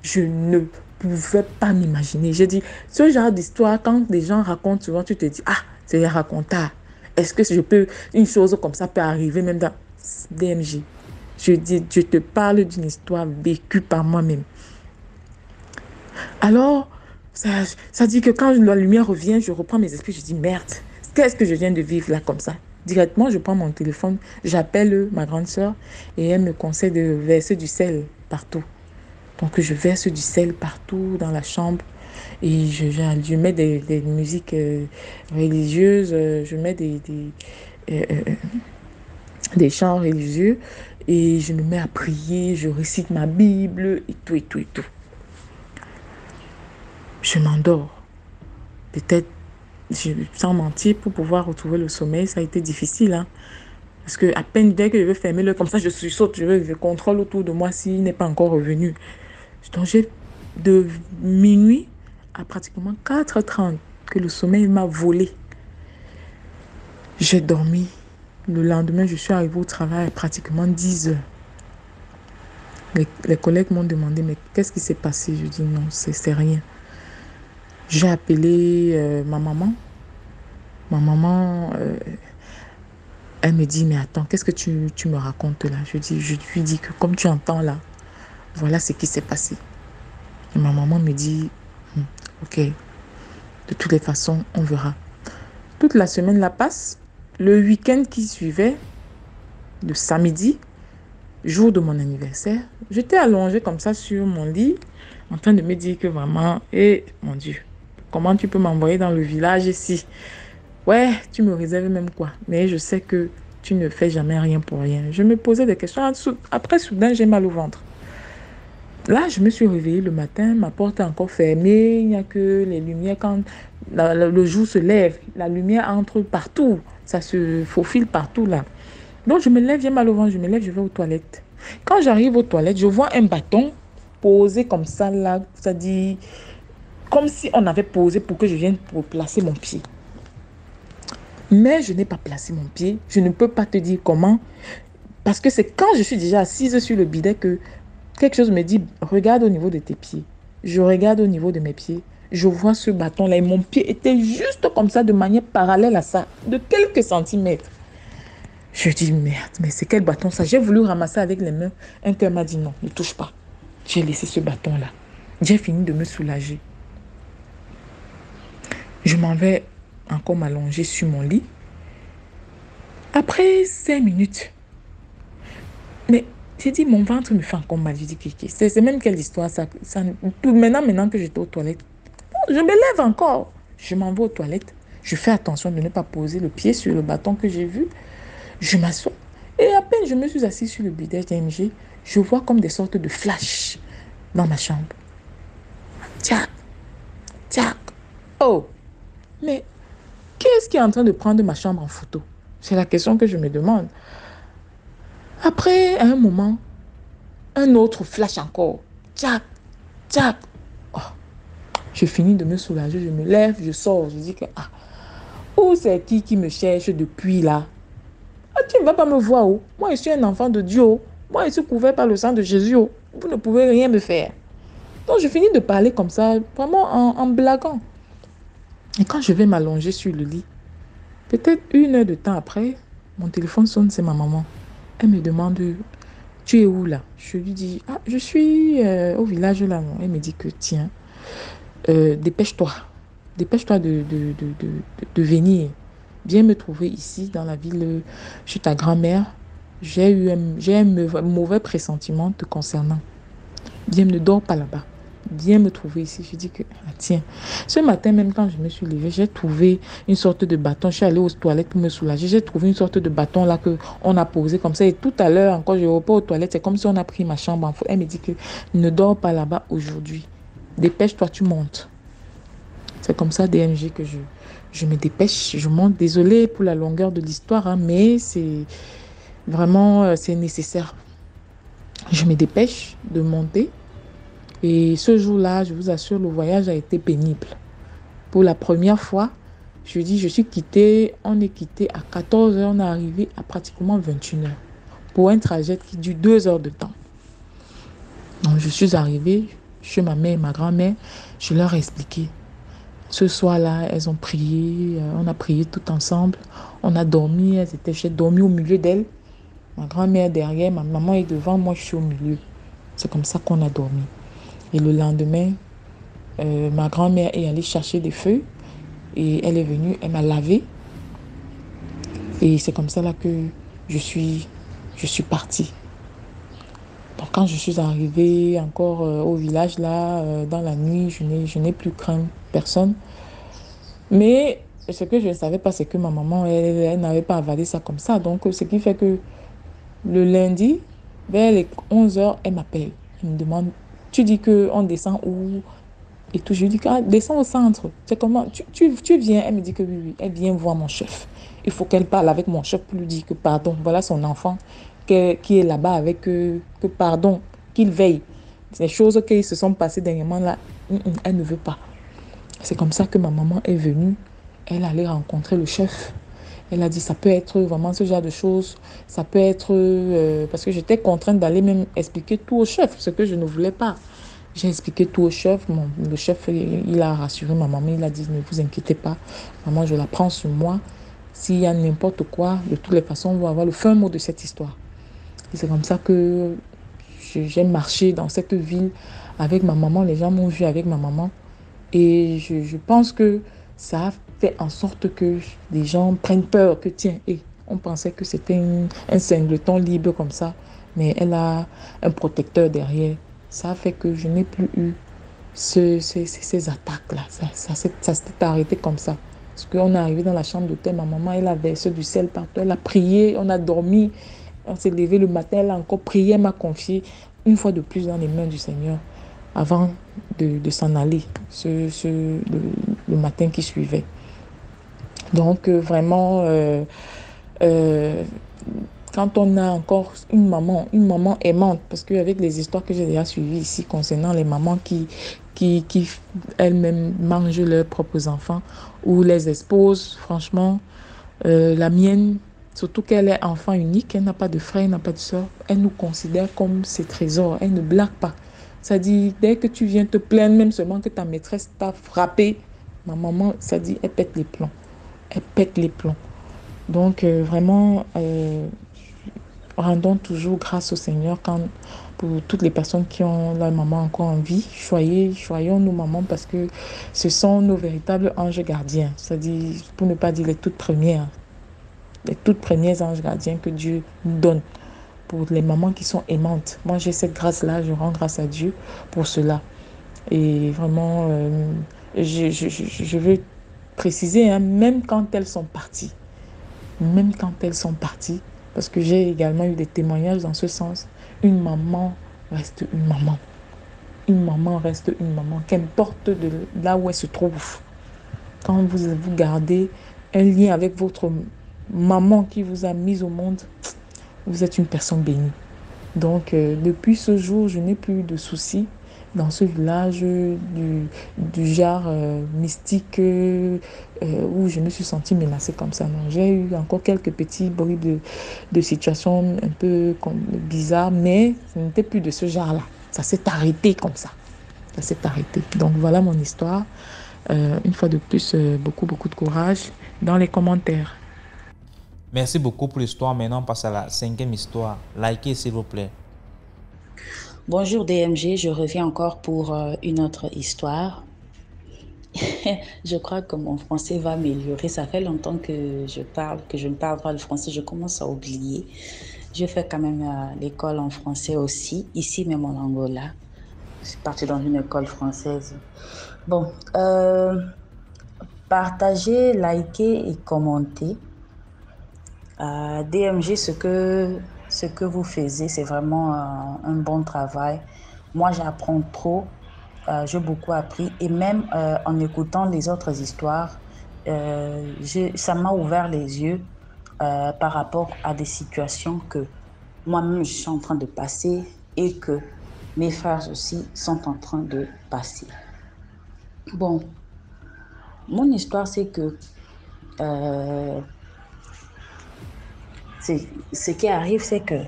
Je ne pouvais pas m'imaginer. J'ai dit, ce genre d'histoire, quand des gens racontent souvent, tu te dis, ah, c'est un racontard. Est-ce que une chose comme ça peut arriver même dans DMJ? Je dis, je te parle d'une histoire vécue par moi-même. Alors, ça dit que quand la lumière revient, je reprends mes esprits, je dis, merde, qu'est-ce que je viens de vivre là comme ça? Directement, je prends mon téléphone, j'appelle ma grande sœur et elle me conseille de verser du sel partout. Donc, je verse du sel partout dans la chambre et je mets des musiques religieuses, je mets des chants religieux et je me mets à prier, je récite ma Bible et tout et tout et tout. je m'endors. Peut-être, sans mentir, pour pouvoir retrouver le sommeil, ça a été difficile, hein. Parce que à peine dès que je veux fermer l'œil comme ça, je saute, je contrôle autour de moi s'il n'est pas encore revenu. Donc j'ai de minuit à pratiquement 4h30 que le sommeil m'a volé. J'ai dormi. Le lendemain, je suis arrivée au travail à pratiquement 10h. Les collègues m'ont demandé, mais qu'est-ce qui s'est passé? Je dis non, c'est rien. J'ai appelé ma maman. Ma maman, elle me dit, mais attends, qu'est-ce que tu me racontes là? Je lui dis que comme tu entends là, voilà ce qui s'est passé. Et ma maman me dit, ok, de toutes les façons, on verra. Toute la semaine là passe. Le week-end qui suivait, le samedi, jour de mon anniversaire, j'étais allongée comme ça sur mon lit, en train de me dire que vraiment, mon Dieu, comment tu peux m'envoyer dans le village ici? Ouais, tu me réserves même quoi? Mais je sais que tu ne fais jamais rien pour rien. Je me posais des questions. Après, soudain, j'ai mal au ventre. Là, je me suis réveillée le matin, ma porte est encore fermée, il n'y a que les lumières. Quand le jour se lève, la lumière entre partout, ça se faufile partout là. Donc, je me lève, j'ai mal au ventre, je me lève, je vais aux toilettes. Quand j'arrive aux toilettes, je vois un bâton posé comme ça là, ça dit, comme si on avait posé pour que je vienne pour placer mon pied. Mais je n'ai pas placé mon pied, je ne peux pas te dire comment, parce que c'est quand je suis déjà assise sur le bidet que quelque chose me dit, regarde au niveau de tes pieds. Je regarde au niveau de mes pieds. Je vois ce bâton-là et mon pied était juste comme ça, de manière parallèle à ça, de quelques centimètres. Je dis, merde, mais c'est quel bâton ça? J'ai voulu ramasser avec les mains. Un cœur m'a dit, non, ne touche pas. J'ai laissé ce bâton-là. J'ai fini de me soulager. Je m'en vais encore m'allonger sur mon lit. Après 5 minutes, mais j'ai dit, mon ventre me fait encore mal. J'ai dit, c'est même quelle histoire ça, maintenant que j'étais aux toilettes. Je me lève encore. Je m'en vais aux toilettes. Je fais attention de ne pas poser le pied sur le bâton que j'ai vu. Je m'assois. Et à peine je me suis assise sur le bidet DMG, je vois comme des sortes de flashs dans ma chambre. Tchac, tchac. Oh, mais qu'est-ce qui est en train de prendre ma chambre en photo? C'est la question que je me demande. Après, à un moment, un autre flash encore. Tchac, tchac. Oh, je finis de me soulager, je me lève, je sors. Je dis que, où c'est qui me cherche depuis là? Tu ne vas pas me voir, oh. Moi, je suis un enfant de Dieu, oh. Moi, je suis couvert par le sang de Jésus, oh. Vous ne pouvez rien me faire. Donc, je finis de parler comme ça, vraiment en blaguant. Et quand je vais m'allonger sur le lit, peut-être 1 heure de temps après, mon téléphone sonne, c'est ma maman. Elle me demande, tu es où là? Je lui dis, je suis au village là. Elle me dit que, tiens, dépêche-toi. Dépêche-toi de venir. Viens me trouver ici, dans la ville, chez ta grand-mère. J'ai un mauvais pressentiment te concernant. Viens, ne dors pas là-bas. Viens me trouver ici. Je dis que, tiens. Ce matin, même quand je me suis levée, j'ai trouvé une sorte de bâton. Je suis allée aux toilettes pour me soulager. J'ai trouvé une sorte de bâton là qu'on a posé comme ça. Et tout à l'heure, encore, je repars aux toilettes. C'est comme si on a pris ma chambre en photo. Elle me dit que ne dors pas là-bas aujourd'hui. Dépêche-toi, tu montes. C'est comme ça, DMG, que je me dépêche, je monte. Désolée pour la longueur de l'histoire, hein, mais c'est vraiment, c'est nécessaire. Je me dépêche de monter. Et ce jour-là, je vous assure, le voyage a été pénible. Pour la première fois, je dis, je suis quittée, on est quitté à 14h, on est arrivé à pratiquement 21h. Pour un trajet qui dure 2 heures de temps. Donc, je suis arrivée chez ma mère et ma grand-mère, je leur ai expliqué. Ce soir-là, elles ont prié, on a prié tout ensemble. On a dormi, j'ai dormi au milieu d'elles. Ma grand-mère derrière, ma maman est devant, moi je suis au milieu. C'est comme ça qu'on a dormi. Et le lendemain, ma grand-mère est allée chercher des feuilles et elle est venue, elle m'a lavé. Et c'est comme ça là que je suis partie. Donc quand je suis arrivée encore au village là, dans la nuit, je n'ai plus craint personne. Mais ce que je ne savais pas, c'est que ma maman, elle n'avait pas avalé ça comme ça. Donc ce qui fait que le lundi, vers les 11h, elle m'appelle. Elle me demande, tu dis qu'on descend où? Et tout, je lui dis, ah, descends au centre. C'est comment? Tu viens? Elle me dit que oui, oui. Elle vient voir mon chef. Il faut qu'elle parle avec mon chef pour lui dire que pardon, voilà son enfant qui est là-bas avec que pardon, qu'il veille. Ces choses qui se sont passées dernièrement là, elle ne veut pas. C'est comme ça que ma maman est venue. Elle allait rencontrer le chef. Elle a dit, ça peut être vraiment ce genre de choses. Ça peut être... parce que j'étais contrainte d'aller même expliquer tout au chef, ce que je ne voulais pas. J'ai expliqué tout au chef. Le chef, il a rassuré ma maman. Il a dit, ne vous inquiétez pas. Maman, je la prends sur moi. S'il y a n'importe quoi, de toutes les façons, on va avoir le fin mot de cette histoire. Et c'est comme ça que j'ai marché dans cette ville avec ma maman. Les gens m'ont vu avec ma maman. Et je pense que ça a fait en sorte que les gens prennent peur que, tiens, on pensait que c'était un singleton libre comme ça, mais elle a un protecteur derrière. Ça a fait que je n'ai plus eu ces attaques-là. Ça s'est arrêté comme ça. Parce qu'on est arrivé dans la chambre d'hôtel, ma maman, elle a versé du sel partout, elle a prié, on a dormi, on s'est levé le matin, elle a encore prié, elle m'a confié une fois de plus dans les mains du Seigneur avant de s'en aller le matin qui suivait. Donc, vraiment, quand on a encore une maman aimante, parce qu'avec les histoires que j'ai déjà suivies ici concernant les mamans qui elles-mêmes mangent leurs propres enfants ou les esposent, franchement, la mienne, surtout qu'elle est enfant unique, elle n'a pas de frère, elle n'a pas de soeur, elle nous considère comme ses trésors, elle ne blague pas. Ça dit, dès que tu viens te plaindre, même seulement que ta maîtresse t'a frappé, ma maman, ça dit, elle pète les plombs. Elle pète les plombs. Donc, vraiment, rendons toujours grâce au Seigneur pour toutes les personnes qui ont leur maman encore en vie. Choyons nos mamans parce que ce sont nos véritables anges gardiens. C'est-à-dire, pour ne pas dire les toutes premières anges gardiens que Dieu nous donne pour les mamans qui sont aimantes. Moi, j'ai cette grâce-là, je rends grâce à Dieu pour cela. Et vraiment, je veux préciser, hein, même quand elles sont parties, parce que j'ai également eu des témoignages dans ce sens, une maman reste une maman. Une maman reste une maman, qu'importe de là où elle se trouve. Quand vous gardez un lien avec votre maman qui vous a mis au monde, vous êtes une personne bénie. Donc, depuis ce jour, je n'ai plus de soucis dans ce village du genre mystique où je me suis sentie menacée comme ça. Non, j'ai eu encore quelques petits bruits de situations un peu bizarres, mais ce n'était plus de ce genre-là. Ça s'est arrêté comme ça. Ça s'est arrêté. Donc, voilà mon histoire. Une fois de plus, beaucoup de courage dans les commentaires. Merci beaucoup pour l'histoire. Maintenant, on passe à la 5e histoire. Likez, s'il vous plaît. Bonjour DMG, je reviens encore pour une autre histoire. Je crois que mon français va améliorer. Ça fait longtemps que je ne parle pas le français. Je commence à oublier. Je fais quand même l'école en français aussi, ici même en Angola. Je suis partie dans une école française. Bon, partagez, likez et commentez. DMG, ce que vous faisiez, c'est vraiment un bon travail. Moi, j'apprends trop. J'ai beaucoup appris. Et même en écoutant les autres histoires, ça m'a ouvert les yeux par rapport à des situations que moi-même, je suis en train de passer et que mes frères aussi sont en train de passer. Bon, mon histoire, c'est que ce qui arrive, c'est que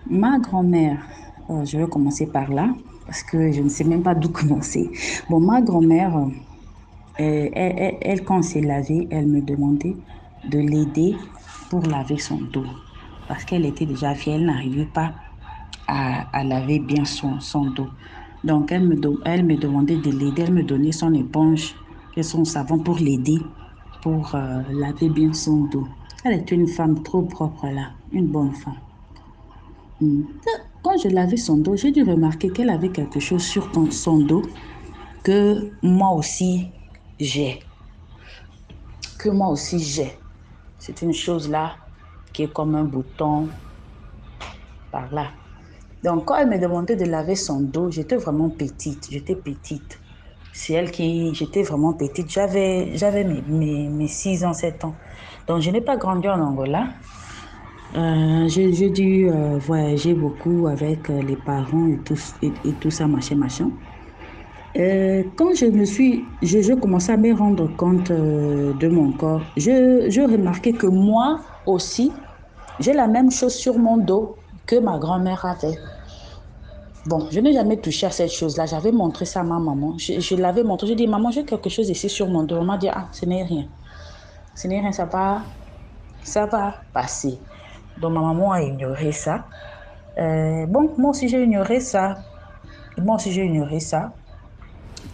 ma grand-mère, je vais commencer par là, parce que je ne sais même pas d'où commencer. Bon, ma grand-mère, elle, quand on s'est lavé, elle me demandait de l'aider pour laver son dos. Parce qu'elle était déjà vieille, elle n'arrivait pas à laver bien son dos. Donc, elle me demandait de l'aider, elle me donnait son éponge et son savon pour l'aider, pour laver bien son dos. Elle était une femme trop propre là, une bonne femme. Quand je lavais son dos, j'ai dû remarquer qu'elle avait quelque chose sur son dos que moi aussi j'ai. C'est une chose là qui est comme un bouton par là. Donc, quand elle me demandait de laver son dos, j'étais vraiment petite. J'étais petite. C'est elle qui... J'étais vraiment petite. J'avais mes 6 ans, 7 ans. Donc, je n'ai pas grandi en Angola. J'ai dû voyager beaucoup avec les parents et tout ça, machin, machin. Quand je commençais à me rendre compte de mon corps, je remarquais que moi aussi, j'ai la même chose sur mon dos que ma grand-mère avait. Bon, je n'ai jamais touché à cette chose-là. J'avais montré ça à ma maman. Je l'avais montré. J'ai dit, maman, j'ai quelque chose ici sur mon dos. On m'a dit, ah, ce n'est rien. Ce n'est rien, ça va passer. Donc, ma maman a ignoré ça. Bon, moi aussi, j'ai ignoré ça.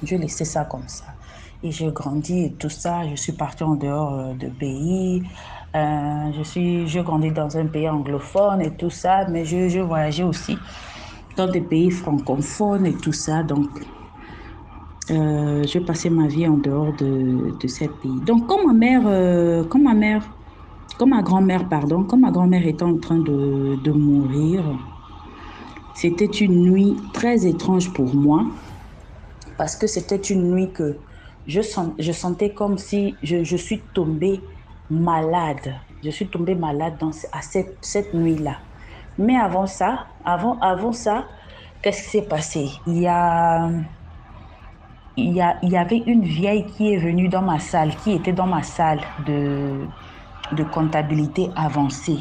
Je laissais ça comme ça. Et j'ai grandi et tout ça. Je suis partie en dehors de pays. Je grandis dans un pays anglophone et tout ça. Mais je voyageais aussi dans des pays francophones et tout ça. Donc, j'ai passé ma vie en dehors de ces pays. Donc, quand ma grand-mère était en train de mourir, c'était une nuit très étrange pour moi parce que c'était une nuit que je sentais comme si je suis tombée malade. Je suis tombée malade à cette nuit-là. Mais avant ça, qu'est-ce qui s'est passé? Il y avait une vieille qui est venue dans ma salle, qui était dans ma salle de comptabilité avancée.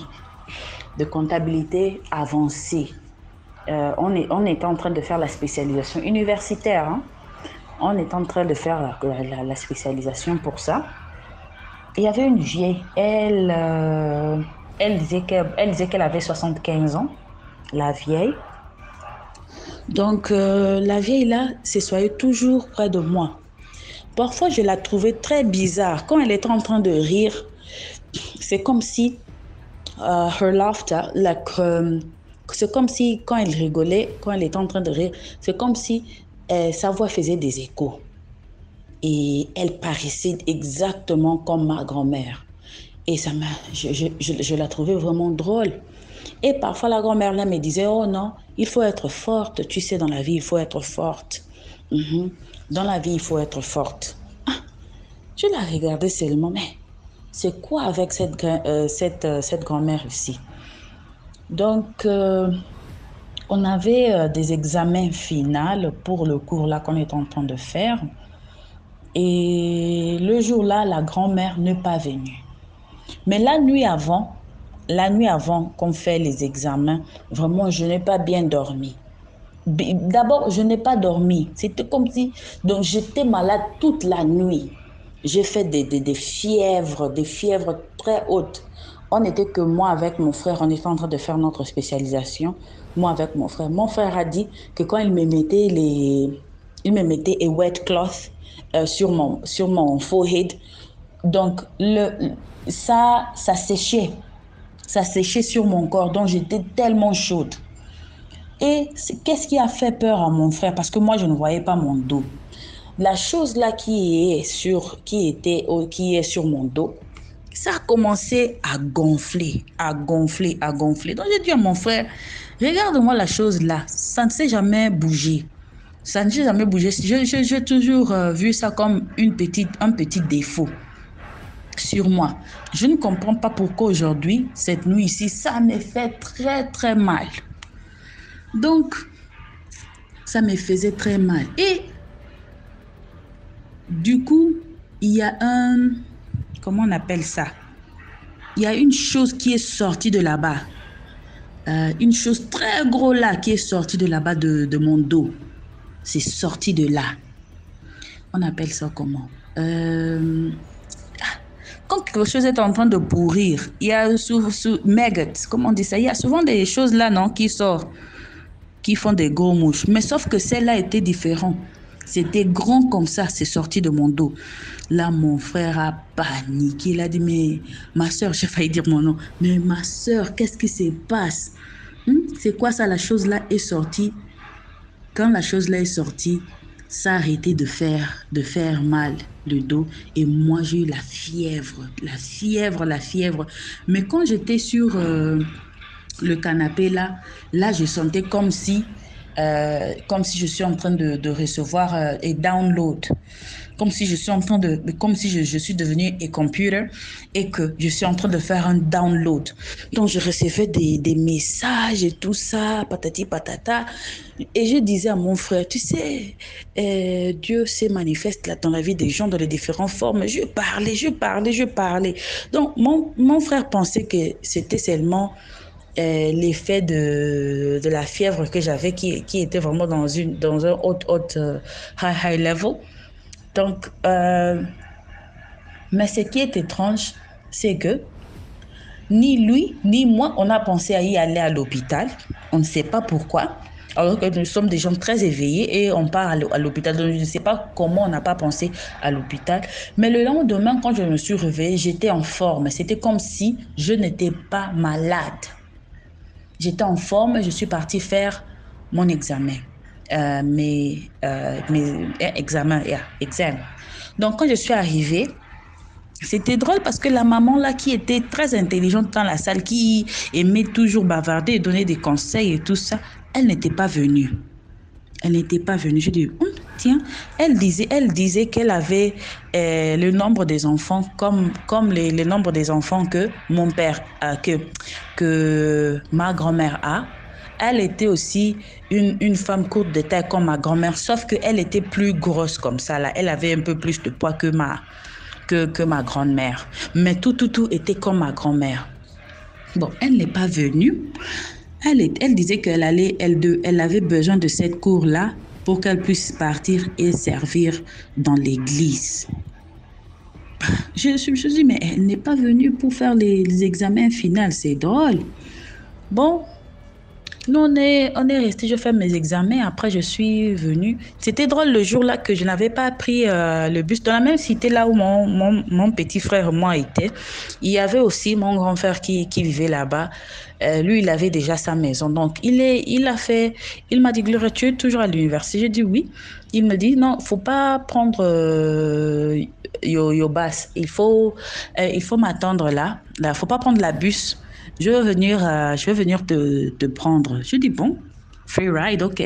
On était en train de faire la spécialisation universitaire. Hein? On était en train de faire la spécialisation pour ça. Il y avait une vieille, elle disait qu'elle avait 75 ans, la vieille. Donc, la vieille là s'assoyait toujours près de moi. Parfois, je la trouvais très bizarre. Quand elle était en train de rire, c'est comme si her laughter, c'est comme si quand elle rigolait, quand elle était en train de rire, c'est comme si sa voix faisait des échos. Et elle paraissait exactement comme ma grand-mère. Et je la trouvais vraiment drôle. Et parfois, la grand-mère là me disait, oh non, il faut être forte. Tu sais, dans la vie, il faut être forte. Dans la vie, il faut être forte. Ah, je la regardais seulement, mais c'est quoi avec cette grand-mère ici? Donc, on avait des examens finaux pour le cours là qu'on est en train de faire. Et le jour-là, la grand-mère n'est pas venue. Mais la nuit avant qu'on fait les examens, vraiment, je n'ai pas bien dormi. D'abord, je n'ai pas dormi. C'était comme si... Donc, j'étais malade toute la nuit. J'ai fait des fièvres très hautes. On n'était que moi avec mon frère, on était en train de faire notre spécialisation. Moi avec mon frère. Mon frère a dit que quand il me mettait a wet cloth sur mon forehead, donc ça séchait. Ça séchait sur mon corps, donc j'étais tellement chaude. Et qu'est-ce qui a fait peur à mon frère? Parce que moi, je ne voyais pas mon dos. La chose là qui est sur mon dos, ça a commencé à gonfler. Donc j'ai dit à mon frère, regarde-moi la chose là, ça ne s'est jamais bougé. J'ai toujours vu ça comme un petit défaut sur moi. Je ne comprends pas pourquoi aujourd'hui, cette nuit ici, ça me fait très très mal. Donc, ça me faisait très mal. Et du coup, il y a comment on appelle ça? Il y a une chose qui est sortie de là-bas. Une chose très gros là qui est sortie de là-bas de mon dos. C'est sorti de là. On appelle ça comment? Quand quelque chose est en train de pourrir, il y a maggots, comment on dit ça? Il y a souvent des choses là, non, qui sortent, qui font des gros mouches. Mais sauf que celle-là était différente. C'était grand comme ça, c'est sorti de mon dos. Là, mon frère a paniqué. Il a dit, mais ma soeur, j'ai failli dire mon nom. Mais ma soeur, qu'est-ce qui se passe? C'est quoi ça, la chose là est sortie? Quand la chose là est sortie, ça a arrêté de faire mal le dos. Et moi, j'ai eu la fièvre. Mais quand j'étais sur le canapé là, je sentais comme si je suis en train de recevoir et download. Comme si je suis en train comme si je suis devenue un computer et que je suis en train de faire un download. Donc, je recevais des messages et tout ça, patati patata. Et je disais à mon frère, tu sais, Dieu se manifeste là dans la vie des gens dans les différentes formes. Je parlais. Donc, mon frère pensait que c'était seulement l'effet de la fièvre que j'avais qui était vraiment dans un haute high level. Donc, mais ce qui est étrange, c'est que ni lui, ni moi, on a pensé à y aller à l'hôpital. On ne sait pas pourquoi. Alors que nous sommes des gens très éveillés et on part à l'hôpital. Donc, je ne sais pas comment on n'a pas pensé à l'hôpital. Mais le lendemain, quand je me suis réveillée, j'étais en forme. C'était comme si je n'étais pas malade. J'étais en forme, je suis partie faire mon examen. Mes examens. Donc, quand je suis arrivée, c'était drôle parce que la maman là qui était très intelligente dans la salle, qui aimait toujours bavarder et donner des conseils et tout ça, elle n'était pas venue. Elle n'était pas venue. Je dis, tiens, elle disait qu'elle avait le nombre des enfants comme les nombres des enfants que mon père, que ma grand-mère a. Elle était aussi une femme courte de taille comme ma grand-mère, sauf qu'elle était plus grosse comme ça là. Elle avait un peu plus de poids que ma grand-mère. Mais tout était comme ma grand-mère. Bon, elle n'est pas venue. Elle disait qu'elle avait besoin de cette cour-là pour qu'elle puisse partir et servir dans l'église. Je me suis dit, mais elle n'est pas venue pour faire les examens finaux, c'est drôle. Bon, nous, on est resté, je fais mes examens, après je suis venue. C'était drôle le jour-là que je n'avais pas pris le bus. Dans la même cité là où mon petit frère et moi étaient, il y avait aussi mon grand frère qui vivait là-bas. Lui, il avait déjà sa maison. Donc, il m'a dit, Gloria, tu es toujours à l'université? J'ai dit oui. Il me dit, non, faut pas prendre yo bus. Il faut m'attendre là. Il faut pas prendre la bus. Je vais venir te prendre. Je dis, bon, free ride, ok.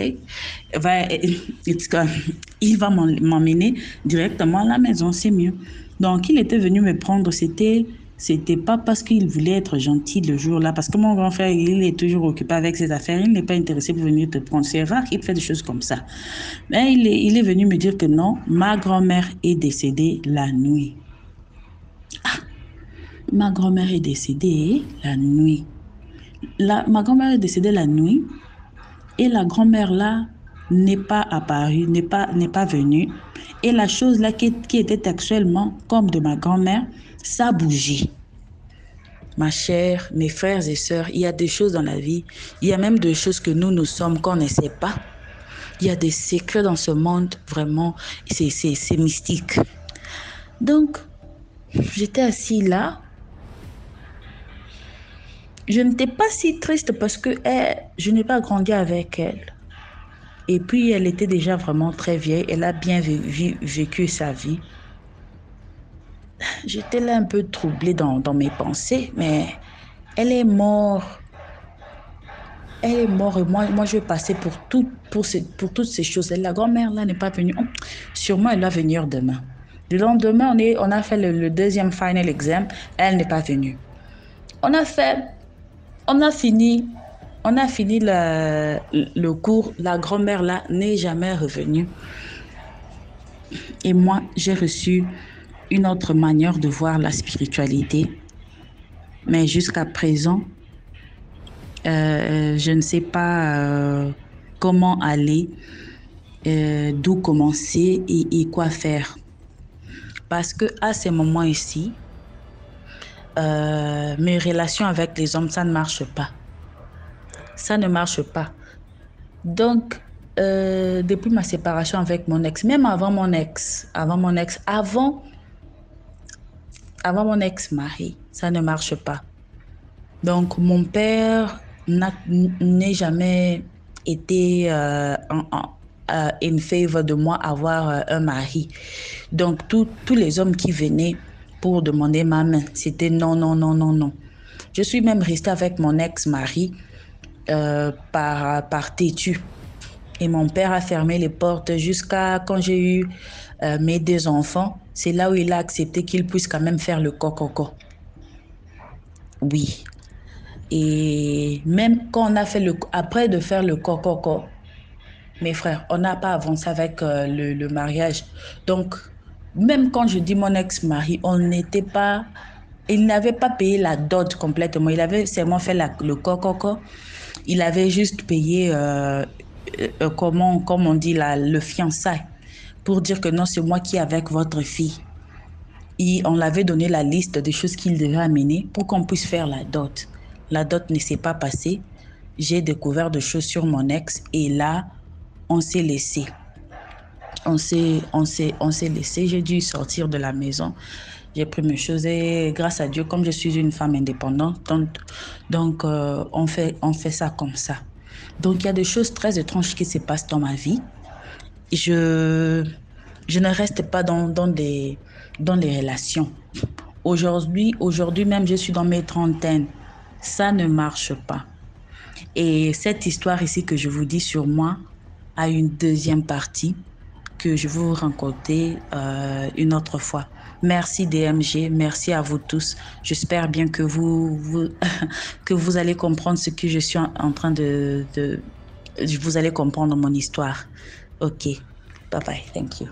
Il va m'emmener directement à la maison, c'est mieux. Donc, il était venu me prendre. C'était pas parce qu'il voulait être gentil le jour-là, parce que mon grand frère, il est toujours occupé avec ses affaires. Il n'est pas intéressé pour venir te prendre. C'est rare qu'il fait des choses comme ça. Mais il est venu me dire que non, ma grand-mère est décédée la nuit. Ma grand-mère est décédée la nuit. Ma grand-mère est décédée la nuit et la grand-mère là n'est pas apparue, n'est pas venue. Et la chose là qui était actuellement comme de ma grand-mère, ça a bougé. Ma chère, mes frères et sœurs, il y a des choses dans la vie, il y a même des choses que nous sommes qu'on ne sait pas. Il y a des secrets dans ce monde, vraiment, c'est mystique. Donc, j'étais assise là. Je n'étais pas si triste parce que je n'ai pas grandi avec elle. Et puis, elle était déjà vraiment très vieille. Elle a bien vécu sa vie. J'étais là un peu troublée dans mes pensées, mais elle est morte. Elle est morte et moi je vais passer pour toutes ces choses. La grand-mère là n'est pas venue. Sûrement, elle va venir demain. Le lendemain, on a fait le deuxième final exam. Elle n'est pas venue. On a fini le cours. La grand-mère là n'est jamais revenue. Et moi, j'ai reçu une autre manière de voir la spiritualité. Mais jusqu'à présent, je ne sais pas comment aller, d'où commencer et quoi faire. Parce que à ces moments ici, mes relations avec les hommes, ça ne marche pas. Ça ne marche pas. Donc, depuis ma séparation avec mon ex, même avant mon ex-mari, ça ne marche pas. Donc, mon père n'est jamais été in favor de moi avoir un mari. Donc, tous les hommes qui venaient pour demander ma main, c'était non, non, non, non, non. Je suis même restée avec mon ex-mari par têtu. Et mon père a fermé les portes jusqu'à quand j'ai eu mes 2 enfants. C'est là où il a accepté qu'il puisse quand même faire le coco. Oui. Et même quand on a fait après de faire le coco, mes frères, on n'a pas avancé avec le mariage. Donc, même quand je dis mon ex-mari, il n'avait pas payé la dot complètement. Il avait seulement fait le coco. Il avait juste payé, comme on dit, le fiançailles pour dire que non, c'est moi qui est avec votre fille. Et on l'avait donné la liste des choses qu'il devait amener pour qu'on puisse faire la dot. La dot ne s'est pas passée. J'ai découvert des choses sur mon ex et là, on s'est laissé. On s'est laissé. J'ai dû sortir de la maison. J'ai pris mes choses et grâce à Dieu, comme je suis une femme indépendante, donc on fait ça comme ça. Donc il y a des choses très étranges qui se passent dans ma vie. Je ne reste pas dans les relations. Aujourd'hui même, je suis dans mes trentaines. Ça ne marche pas. Et cette histoire ici que je vous dis sur moi a une deuxième partie que je vais vous raconter une autre fois. Merci DMG, merci à vous tous. J'espère bien que que vous allez comprendre ce que je suis en train vous allez comprendre mon histoire. Ok, bye bye, thank you.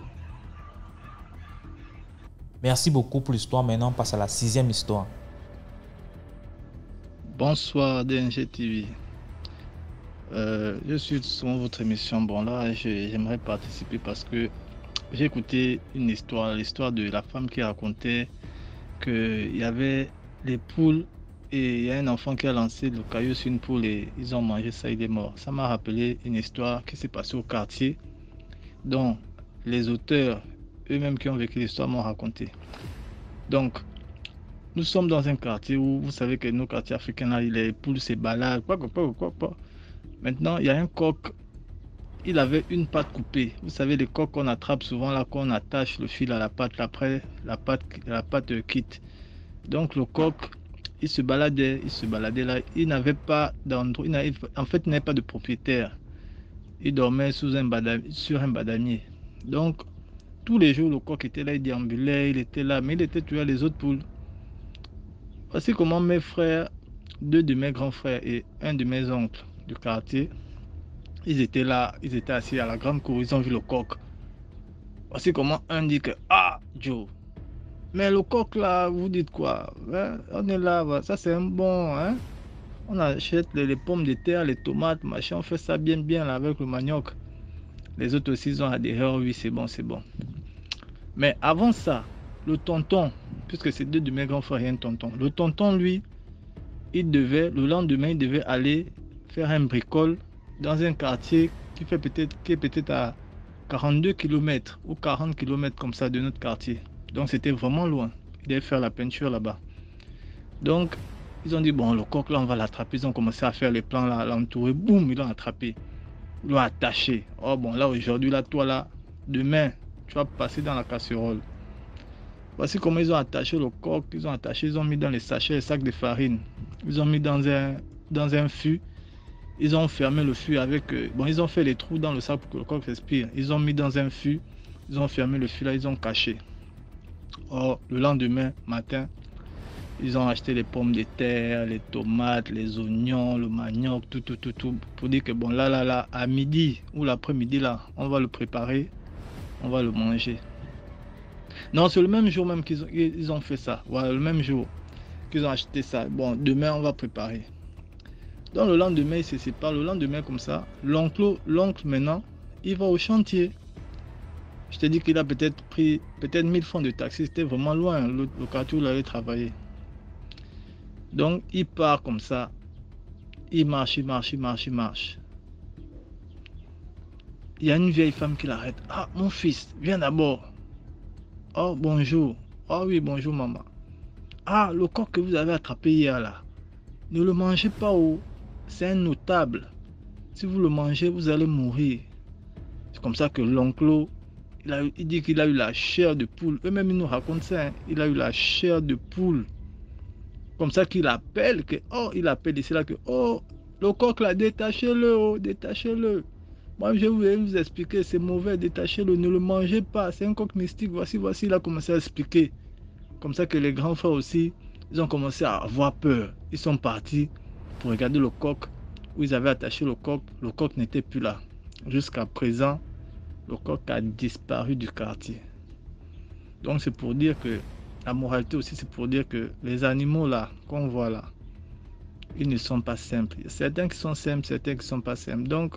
Merci beaucoup pour l'histoire. Maintenant, on passe à la 6e histoire. Bonsoir DNG TV. Je suis sur votre émission. Bon là, j'aimerais participer parce que j'ai écouté l'histoire de la femme qui racontait qu'il y avait les poules et il y a un enfant qui a lancé le caillou sur une poule et ils ont mangé ça, il est mort. Ça m'a rappelé une histoire qui s'est passée au quartier dont les auteurs eux-mêmes qui ont vécu l'histoire m'ont raconté. Donc, nous sommes dans un quartier où vous savez que nos quartiers africains, là, les poules se baladent, quoi. Maintenant, il y a un coq, il avait une patte coupée. Vous savez, les coqs qu'on attrape souvent là, qu'on attache le fil à la patte, après la patte quitte. Donc le coq, il se baladait là, il n'avait pas d'endroit, en fait, il n'avait pas de propriétaire. Il dormait sur un badanier. Donc, tous les jours, le coq était là, il déambulait, il était là, mais il était tué les autres poules. Voici comment mes frères, 2 de mes grands frères et un de mes oncles du quartier, ils étaient là, ils étaient assis à la grande cour, ils ont vu le coq. Voici comment un dit que, ah, Joe, mais le coq là, vous dites quoi, hein? On est là, ça c'est un bon, hein? On achète les pommes de terre, les tomates, machin, on fait ça bien là avec le manioc. Les autres aussi, ils ont adhéré, oh, oui, c'est bon. Mais avant ça, le tonton, puisque c'est 2 de mes grands frères et un tonton, le tonton, lui, le lendemain, il devait aller faire un bricole dans un quartier qui est peut-être à 42 km ou 40 km comme ça de notre quartier. Donc c'était vraiment loin. Il devait faire la peinture là-bas. Donc ils ont dit, bon, le coq là, on va l'attraper. Ils ont commencé à faire les plans là, l'entourer. Boum, ils l'ont attrapé. Ils l'ont attaché. Oh bon, là aujourd'hui, là, toi là, demain, tu vas passer dans la casserole. Voici comment ils ont attaché le coq. Ils ont mis dans les sachets, les sacs de farine. Ils ont mis dans un fût. Ils ont fermé le fût avec... ils ont fait les trous dans le sac pour que le coq respire. Ils ont mis dans un fût. Ils ont fermé le fût là, ils ont caché. Or, le lendemain matin, ils ont acheté les pommes de terre, les tomates, les oignons, le manioc, tout. Pour dire que bon, là, à midi ou l'après-midi là, on va le préparer, on va le manger. Non, c'est le même jour même qu'ils ont fait ça. Voilà, le même jour qu'ils ont acheté ça. Bon, demain, on va préparer. Donc le lendemain, il se sépare. Le lendemain, comme ça, l'oncle maintenant, il va au chantier. Je te dis qu'il a peut-être pris 1000 francs de taxi. C'était vraiment loin, le quartier où il allait travailler. Donc, il part comme ça. Il marche. Il y a une vieille femme qui l'arrête. Ah, mon fils, viens d'abord. Oh, bonjour. Oh oui, bonjour, maman. Ah, le coq que vous avez attrapé hier là. Ne le mangez pas, c'est un notable. Si vous le mangez, vous allez mourir. C'est comme ça que l'oncle, il dit qu'il a eu la chair de poule. Eux-mêmes, ils nous racontent ça. Hein. Il a eu la chair de poule. Comme ça qu'il appelle, que, oh, il appelle ici là que, oh, le coq là, détachez-le, oh, détachez-le. Moi, je vais vous expliquer, c'est mauvais, détachez-le, ne le mangez pas, c'est un coq mystique, voici, il a commencé à expliquer. Comme ça que les grands frères aussi, ils ont commencé à avoir peur. Ils sont partis pour regarder le coq, où ils avaient attaché le coq n'était plus là. Jusqu'à présent, le coq a disparu du quartier. Donc c'est pour dire que, la moralité aussi, c'est pour dire que les animaux là, qu'on voit là, ils ne sont pas simples. Il y a certains qui sont simples, certains qui ne sont pas simples. Donc,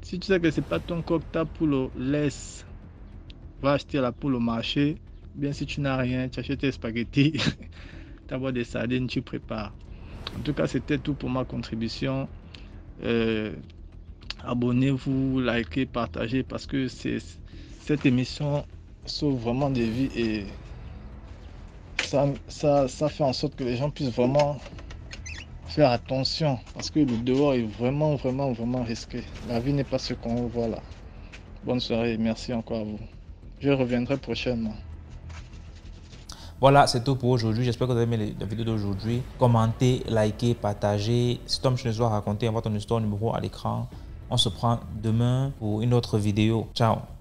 si tu sais que ce n'est pas ton coq, ta poule, laisse. Va acheter la poule au marché. Bien, si tu n'as rien, tu achètes tes spaghettis, tu as des sardines, tu prépares. En tout cas, c'était tout pour ma contribution. Abonnez-vous, likez, partagez, parce que cette émission sauve vraiment des vies et ça fait en sorte que les gens puissent vraiment faire attention, parce que le dehors est vraiment risqué. La vie n'est pas ce qu'on voit là. Bonne soirée, merci encore à vous. Je reviendrai prochainement. Voilà, c'est tout pour aujourd'hui. J'espère que vous avez aimé la vidéo d'aujourd'hui. Commentez, likez, partagez. Si Tom Chenezou a raconté, envoie ton histoire numéro à l'écran. On se prend demain pour une autre vidéo. Ciao.